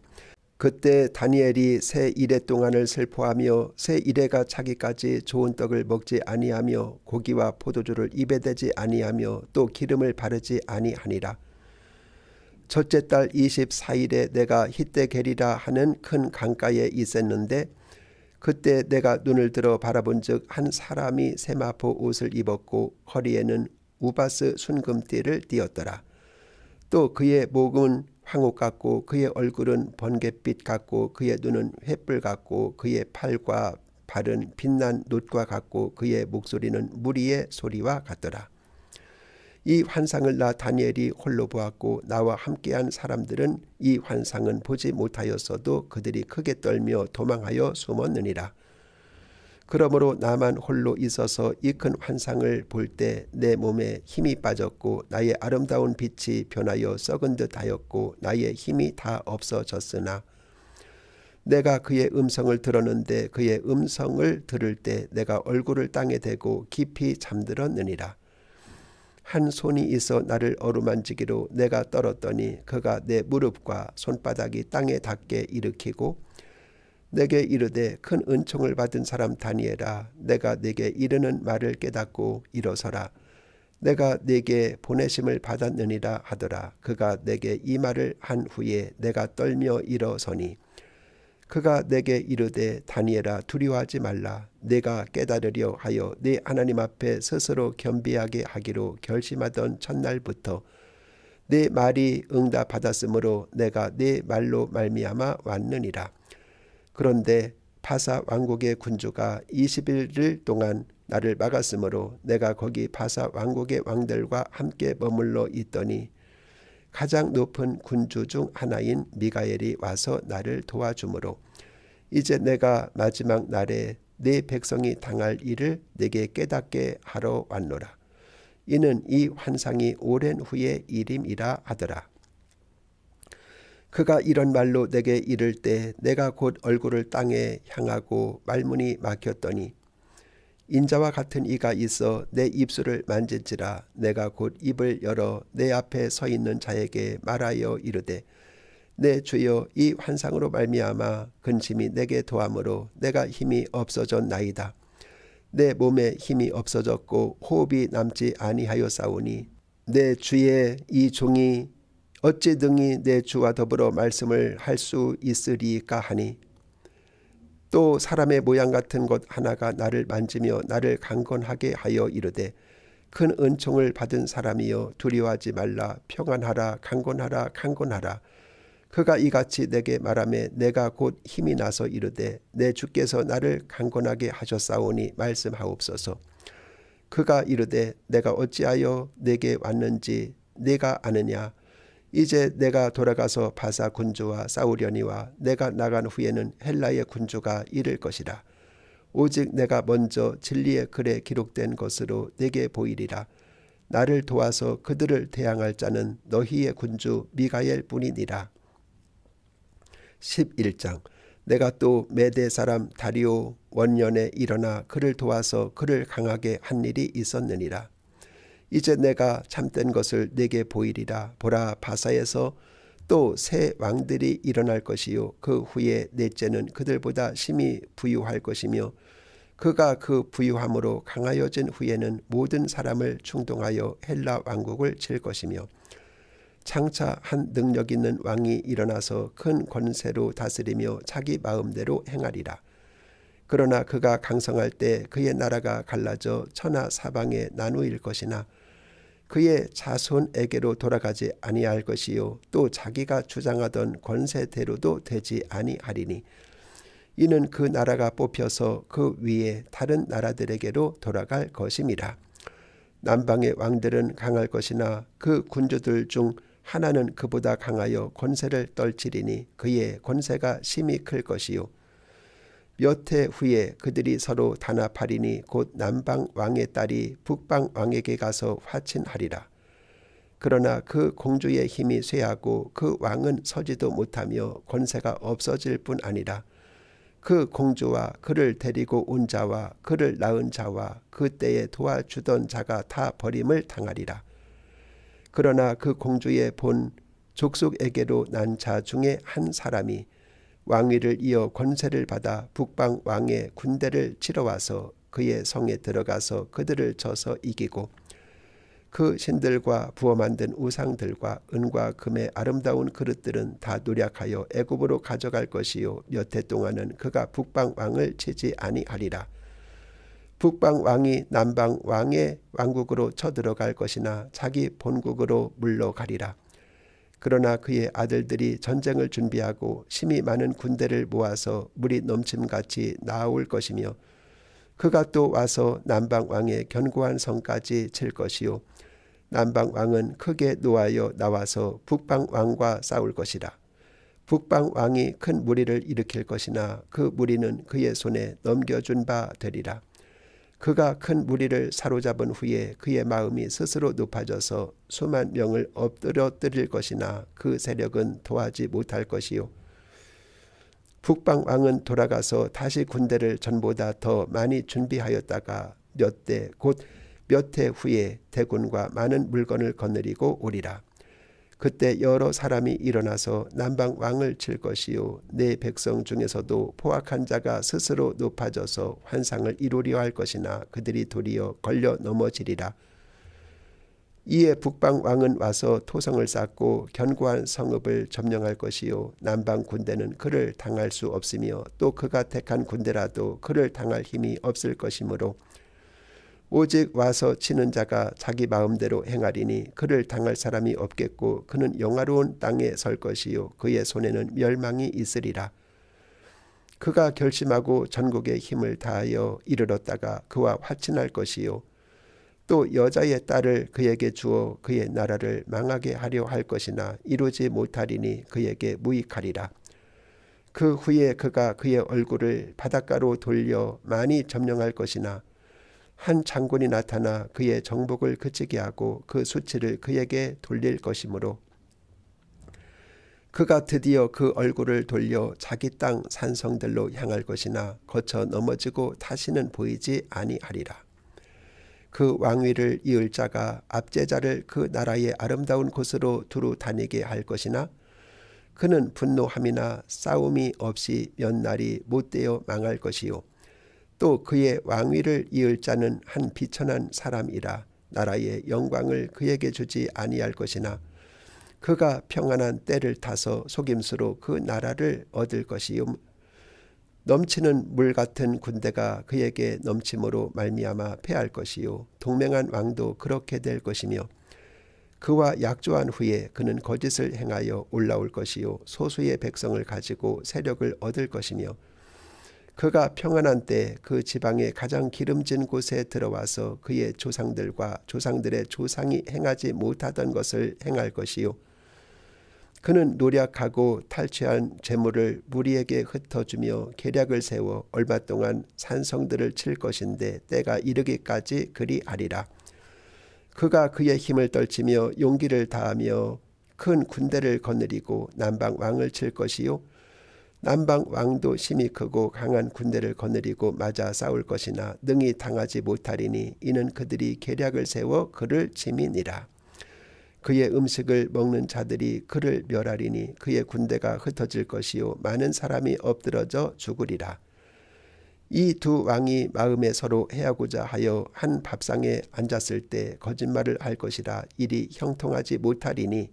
그때 다니엘이 새 이레 동안을 슬퍼하며 새 이레가 차기까지 좋은 떡을 먹지 아니하며 고기와 포도주를 입에 대지 아니하며 또 기름을 바르지 아니하니라. 첫째 달 24일에 내가 히데겔이라 하는 큰 강가에 있었는데 그때 내가 눈을 들어 바라본즉 한 사람이 세마포 옷을 입었고 허리에는 우바스 순금띠를 띠었더라. 또 그의 목은 황옥 같고 그의 얼굴은 번갯빛 같고 그의 눈은 횃불 같고 그의 팔과 발은 빛난 놋과 같고 그의 목소리는 무리의 소리와 같더라. 이 환상을 나 다니엘이 홀로 보았고 나와 함께한 사람들은 이 환상은 보지 못하였어도 그들이 크게 떨며 도망하여 숨었느니라. 그러므로 나만 홀로 있어서 이 큰 환상을 볼 때 내 몸에 힘이 빠졌고 나의 아름다운 빛이 변하여 썩은 듯 하였고 나의 힘이 다 없어졌으나 내가 그의 음성을 들었는데 그의 음성을 들을 때 내가 얼굴을 땅에 대고 깊이 잠들었느니라. 한 손이 있어 나를 어루만지기로 내가 떨었더니 그가 내 무릎과 손바닥이 땅에 닿게 일으키고 내게 이르되 큰 은총을 받은 사람 다니엘아 내가 네게 이르는 말을 깨닫고 일어서라. 내가 네게 보내심을 받았느니라 하더라. 그가 내게 이 말을 한 후에 내가 떨며 일어서니 그가 내게 이르되 다니엘아 두려워하지 말라. 내가 깨달으려 하여 네 하나님 앞에 스스로 겸비하게 하기로 결심하던 첫날부터 네 말이 응답받았으므로 내가 네 말로 말미암아 왔느니라. 그런데 바사 왕국의 군주가 20일 동안 나를 막았으므로 내가 거기 바사 왕국의 왕들과 함께 머물러 있더니 가장 높은 군주 중 하나인 미가엘이 와서 나를 도와주므로 이제 내가 마지막 날에 네 백성이 당할 일을 내게 깨닫게 하러 왔노라. 이는 이 환상이 오랜 후의 일임이라 하더라. 그가 이런 말로 내게 이를 때 내가 곧 얼굴을 땅에 향하고 말문이 막혔더니 인자와 같은 이가 있어 내 입술을 만진지라. 내가 곧 입을 열어 내 앞에 서 있는 자에게 말하여 이르되 내 주여 이 환상으로 말미암아 근심이 내게 더함으로 내가 힘이 없어졌나이다. 내 몸에 힘이 없어졌고 호흡이 남지 아니하였사오니 내 주의 이 종이 어찌 등이 내 주와 더불어 말씀을 할 수 있으리까 하니 또 사람의 모양 같은 것 하나가 나를 만지며 나를 강건하게 하여 이르되 큰 은총을 받은 사람이여 두려워하지 말라. 평안하라. 강건하라. 강건하라. 그가 이같이 내게 말하며 내가 곧 힘이 나서 이르되 내 주께서 나를 강건하게 하셨사오니 말씀하옵소서. 그가 이르되 내가 어찌하여 내게 왔는지 네가 아느냐. 이제 내가 돌아가서 바사 군주와 싸우려니와 내가 나간 후에는 헬라의 군주가 이를 것이라. 오직 내가 먼저 진리의 글에 기록된 것으로 내게 보이리라. 나를 도와서 그들을 대항할 자는 너희의 군주 미가엘 뿐이니라. 11장. 내가 또 메대 사람 다리오 원년에 일어나 그를 도와서 그를 강하게 한 일이 있었느니라. 이제 내가 참된 것을 네게 보이리라. 보라, 바사에서 또 새 왕들이 일어날 것이요 그 후에 넷째는 그들보다 심히 부유할 것이며 그가 그 부유함으로 강하여진 후에는 모든 사람을 충동하여 헬라 왕국을 칠 것이며 장차 한 능력 있는 왕이 일어나서 큰 권세로 다스리며 자기 마음대로 행하리라. 그러나 그가 강성할 때 그의 나라가 갈라져 천하 사방에 나누일 것이나 그의 자손에게로 돌아가지 아니할 것이요 또 자기가 주장하던 권세대로도 되지 아니하리니 이는 그 나라가 뽑혀서 그 위에 다른 나라들에게로 돌아갈 것임이라. 남방의 왕들은 강할 것이나 그 군주들 중 하나는 그보다 강하여 권세를 떨치리니 그의 권세가 심히 클 것이요 몇 해 후에 그들이 서로 단합하리니 곧 남방 왕의 딸이 북방 왕에게 가서 화친하리라. 그러나 그 공주의 힘이 쇠하고 그 왕은 서지도 못하며 권세가 없어질 뿐 아니라 그 공주와 그를 데리고 온 자와 그를 낳은 자와 그 때에 도와주던 자가 다 버림을 당하리라. 그러나 그 공주의 본 족속에게로 난 자 중에 한 사람이 왕위를 이어 권세를 받아 북방 왕의 군대를 치러 와서 그의 성에 들어가서 그들을 쳐서 이기고 그 신들과 부어 만든 우상들과 은과 금의 아름다운 그릇들은 다 노략하여 애굽으로 가져갈 것이요 몇 해 동안은 그가 북방 왕을 치지 아니하리라. 북방 왕이 남방 왕의 왕국으로 쳐들어갈 것이나 자기 본국으로 물러가리라. 그러나 그의 아들들이 전쟁을 준비하고 심히 많은 군대를 모아서 물이 넘침같이 나올 것이며 그가 또 와서 남방 왕의 견고한 성까지 칠 것이요 남방 왕은 크게 노하여 나와서 북방 왕과 싸울 것이라. 북방 왕이 큰 무리를 일으킬 것이나 그 무리는 그의 손에 넘겨준 바 되리라. 그가 큰 무리를 사로잡은 후에 그의 마음이 스스로 높아져서 수만 명을 엎드려뜨릴 것이나 그 세력은 도하지 못할 것이요 북방 왕은 돌아가서 다시 군대를 전보다 더 많이 준비하였다가 몇 대 곧 몇 해 후에 대군과 많은 물건을 거느리고 오리라. 그때 여러 사람이 일어나서 남방 왕을 칠 것이요 내 백성 중에서도 포악한 자가 스스로 높아져서 환상을 이루려 할 것이나 그들이 도리어 걸려 넘어지리라. 이에 북방 왕은 와서 토성을 쌓고 견고한 성읍을 점령할 것이요 남방 군대는 그를 당할 수 없으며 또 그가 택한 군대라도 그를 당할 힘이 없을 것이므로 오직 와서 치는 자가 자기 마음대로 행하리니 그를 당할 사람이 없겠고 그는 영화로운 땅에 설 것이요 그의 손에는 멸망이 있으리라. 그가 결심하고 전국의 힘을 다하여 이르렀다가 그와 화친할 것이요 또 여자의 딸을 그에게 주어 그의 나라를 망하게 하려 할 것이나 이루지 못하리니 그에게 무익하리라. 그 후에 그가 그의 얼굴을 바닷가로 돌려 많이 점령할 것이나 한 장군이 나타나 그의 정복을 그치게 하고 그 수치를 그에게 돌릴 것이므로 그가 드디어 그 얼굴을 돌려 자기 땅 산성들로 향할 것이나 거쳐 넘어지고 다시는 보이지 아니하리라. 그 왕위를 이을 자가 압제자를 그 나라의 아름다운 곳으로 두루 다니게 할 것이나 그는 분노함이나 싸움이 없이 몇 날이 못되어 망할 것이요 또 그의 왕위를 이을 자는 한 비천한 사람이라 나라의 영광을 그에게 주지 아니할 것이나 그가 평안한 때를 타서 속임수로 그 나라를 얻을 것이요 넘치는 물 같은 군대가 그에게 넘침으로 말미암아 패할 것이요 동맹한 왕도 그렇게 될 것이며 그와 약조한 후에 그는 거짓을 행하여 올라올 것이요 소수의 백성을 가지고 세력을 얻을 것이며 그가 평안한 때 그 지방의 가장 기름진 곳에 들어와서 그의 조상들과 조상들의 조상이 행하지 못하던 것을 행할 것이요 그는 노력하고 탈취한 재물을 무리에게 흩어주며 계략을 세워 얼마 동안 산성들을 칠 것인데 때가 이르기까지 그리하리라. 그가 그의 힘을 떨치며 용기를 다하며 큰 군대를 거느리고 남방 왕을 칠 것이요 남방 왕도 힘이 크고 강한 군대를 거느리고 맞아 싸울 것이나 능히 당하지 못하리니 이는 그들이 계략을 세워 그를 치미니라. 그의 음식을 먹는 자들이 그를 멸하리니 그의 군대가 흩어질 것이요 많은 사람이 엎드러져 죽으리라. 이 두 왕이 마음에 서로 해하고자 하여 한 밥상에 앉았을 때 거짓말을 할 것이라 일이 형통하지 못하리니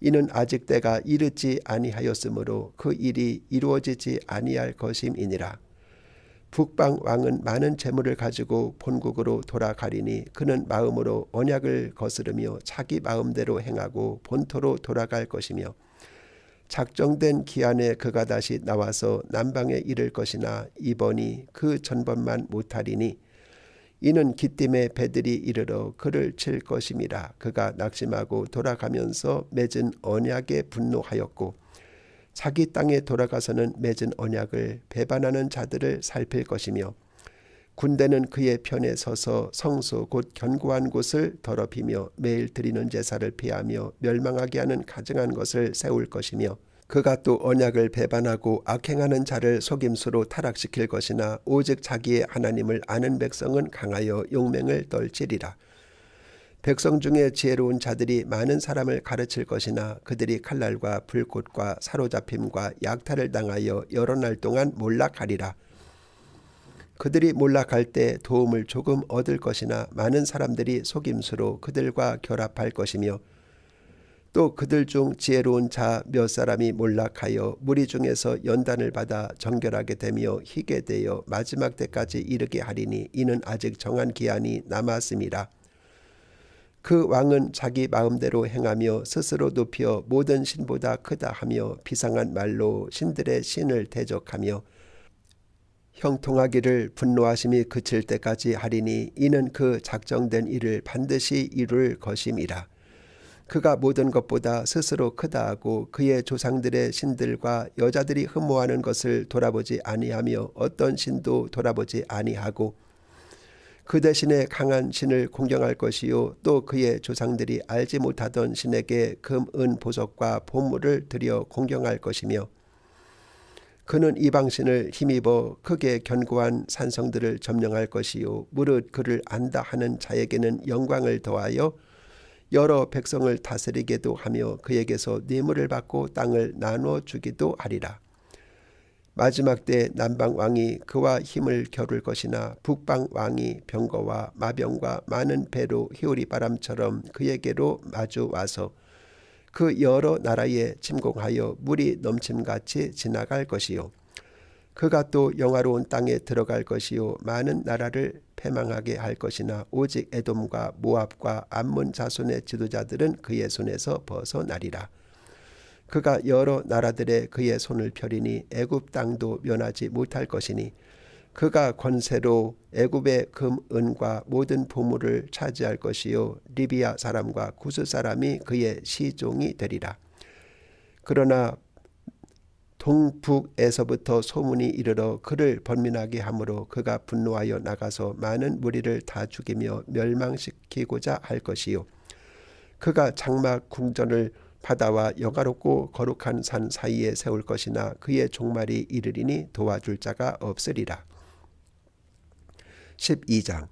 이는 아직 때가 이르지 아니하였으므로 그 일이 이루어지지 아니할 것임이니라. 북방 왕은 많은 재물을 가지고 본국으로 돌아가리니 그는 마음으로 언약을 거스르며 자기 마음대로 행하고 본토로 돌아갈 것이며 작정된 기한에 그가 다시 나와서 남방에 이를 것이나 이번이 그 전번만 못하리니 이는 기띔의 배들이 이르러 그를 칠 것임이라. 그가 낙심하고 돌아가면서 맺은 언약에 분노하였고 자기 땅에 돌아가서는 맺은 언약을 배반하는 자들을 살필 것이며 군대는 그의 편에 서서 성소 곧 견고한 곳을 더럽히며 매일 드리는 제사를 피하며 멸망하게 하는 가증한 것을 세울 것이며 그가 또 언약을 배반하고 악행하는 자를 속임수로 타락시킬 것이나 오직 자기의 하나님을 아는 백성은 강하여 용맹을 떨치리라. 백성 중에 지혜로운 자들이 많은 사람을 가르칠 것이나 그들이 칼날과 불꽃과 사로잡힘과 약탈을 당하여 여러 날 동안 몰락하리라. 그들이 몰락할 때 도움을 조금 얻을 것이나 많은 사람들이 속임수로 그들과 결합할 것이며 또 그들 중 지혜로운 자 몇 사람이 몰락하여 무리 중에서 연단을 받아 정결하게 되며 희게 되어 마지막 때까지 이르게 하리니 이는 아직 정한 기한이 남았음이라. 그 왕은 자기 마음대로 행하며 스스로 높여 모든 신보다 크다 하며 비상한 말로 신들의 신을 대적하며 형통하기를 분노하심이 그칠 때까지 하리니 이는 그 작정된 일을 반드시 이룰 것임이라. 그가 모든 것보다 스스로 크다 하고 그의 조상들의 신들과 여자들이 흠모하는 것을 돌아보지 아니하며 어떤 신도 돌아보지 아니하고 그 대신에 강한 신을 공경할 것이요 또 그의 조상들이 알지 못하던 신에게 금, 은, 보석과 보물을 들여 공경할 것이며 그는 이방신을 힘입어 크게 견고한 산성들을 점령할 것이요 무릇 그를 안다 하는 자에게는 영광을 더하여 여러 백성을 다스리게도 하며 그에게서 뇌물을 받고 땅을 나누어 주기도 하리라. 마지막 때 남방 왕이 그와 힘을 겨룰 것이나 북방 왕이 병거와 마병과 많은 배로 희오리 바람처럼 그에게로 마주 와서 그 여러 나라에 침공하여 물이 넘침같이 지나갈 것이요 그가 또 영화로운 땅에 들어갈 것이요 많은 나라를 패망하게 할 것이나 오직 에돔과 모압과 암몬 자손의 지도자들은 그의 손에서 벗어나리라. 그가 여러 나라들의 그의 손을 펴리니 애굽 땅도 면하지 못할 것이니 그가 권세로 애굽의 금, 은과 모든 보물을 차지할 것이요 리비아 사람과 구스 사람이 그의 시종이 되리라. 그러나 동북에서부터 소문이 이르러 그를 번민하게 하므로 그가 분노하여 나가서 많은 무리를 다 죽이며 멸망시키고자 할 것이요 그가 장막 궁전을 바다와 영화롭고 거룩한 산 사이에 세울 것이나 그의 종말이 이르리니 도와줄 자가 없으리라. 12장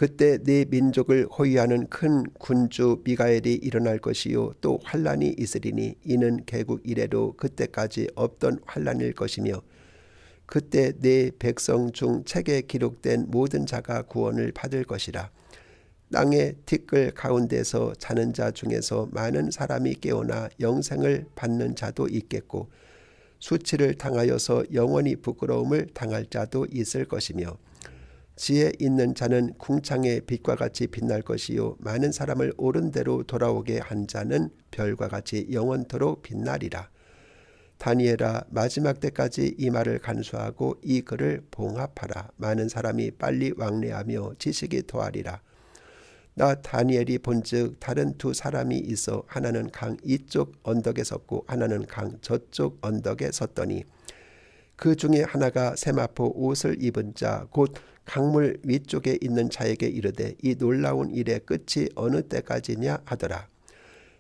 그때 네 민족을 호위하는 큰 군주 미가엘이 일어날 것이요 또 환란이 있으리니 이는 개국 이래로 그때까지 없던 환란일 것이며 그때 네 백성 중 책에 기록된 모든 자가 구원을 받을 것이라. 땅의 티끌 가운데서 자는 자 중에서 많은 사람이 깨어나 영생을 받는 자도 있겠고 수치를 당하여서 영원히 부끄러움을 당할 자도 있을 것이며 지혜 있는 자는 궁창의 빛과 같이 빛날 것이요 많은 사람을 옳은 대로 돌아오게 한 자는 별과 같이 영원토록 빛나리라. 다니엘아 마지막 때까지 이 말을 간수하고 이 글을 봉합하라. 많은 사람이 빨리 왕래하며 지식이 더하리라. 나 다니엘이 본즉 다른 두 사람이 있어 하나는 강 이쪽 언덕에 섰고 하나는 강 저쪽 언덕에 섰더니 그 중에 하나가 세마포 옷을 입은 자 곧 강물 위쪽에 있는 자에게 이르되 이 놀라운 일의 끝이 어느 때까지냐 하더라.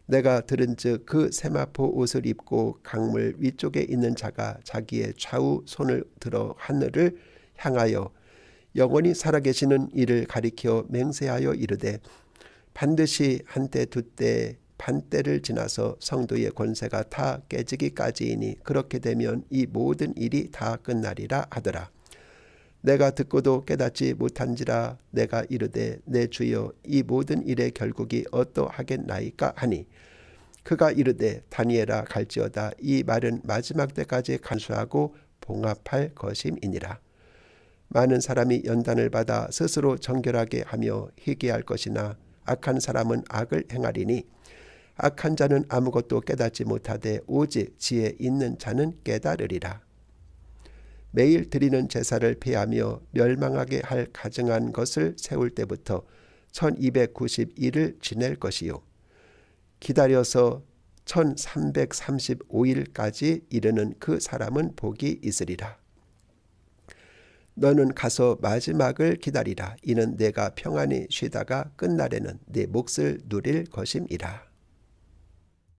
내가 들은즉 그 세마포 옷을 입고 강물 위쪽에 있는 자가 자기의 좌우 손을 들어 하늘을 향하여 영원히 살아계시는 이를 가리켜 맹세하여 이르되 반드시 한때 두때 반때를 지나서 성도의 권세가 다 깨지기까지이니 그렇게 되면 이 모든 일이 다 끝나리라 하더라. 내가 듣고도 깨닫지 못한지라 내가 이르되 내 주여 이 모든 일의 결국이 어떠하겠나이까 하니 그가 이르되 다니엘아 갈지어다 이 말은 마지막 때까지 간수하고 봉합할 것임이니라. 많은 사람이 연단을 받아 스스로 정결하게 하며 희귀할 것이나 악한 사람은 악을 행하리니 악한 자는 아무것도 깨닫지 못하되 오직 지혜 있는 자는 깨달으리라. 매일 드리는 제사를 폐하며 멸망하게 할 가증한 것을 세울 때부터 1291을 지낼 것이요 기다려서 1335일까지 이르는 그 사람은 복이 있으리라. 너는 가서 마지막을 기다리라. 이는 내가 평안히 쉬다가 끝날에는 네 몫을 누릴 것임이라.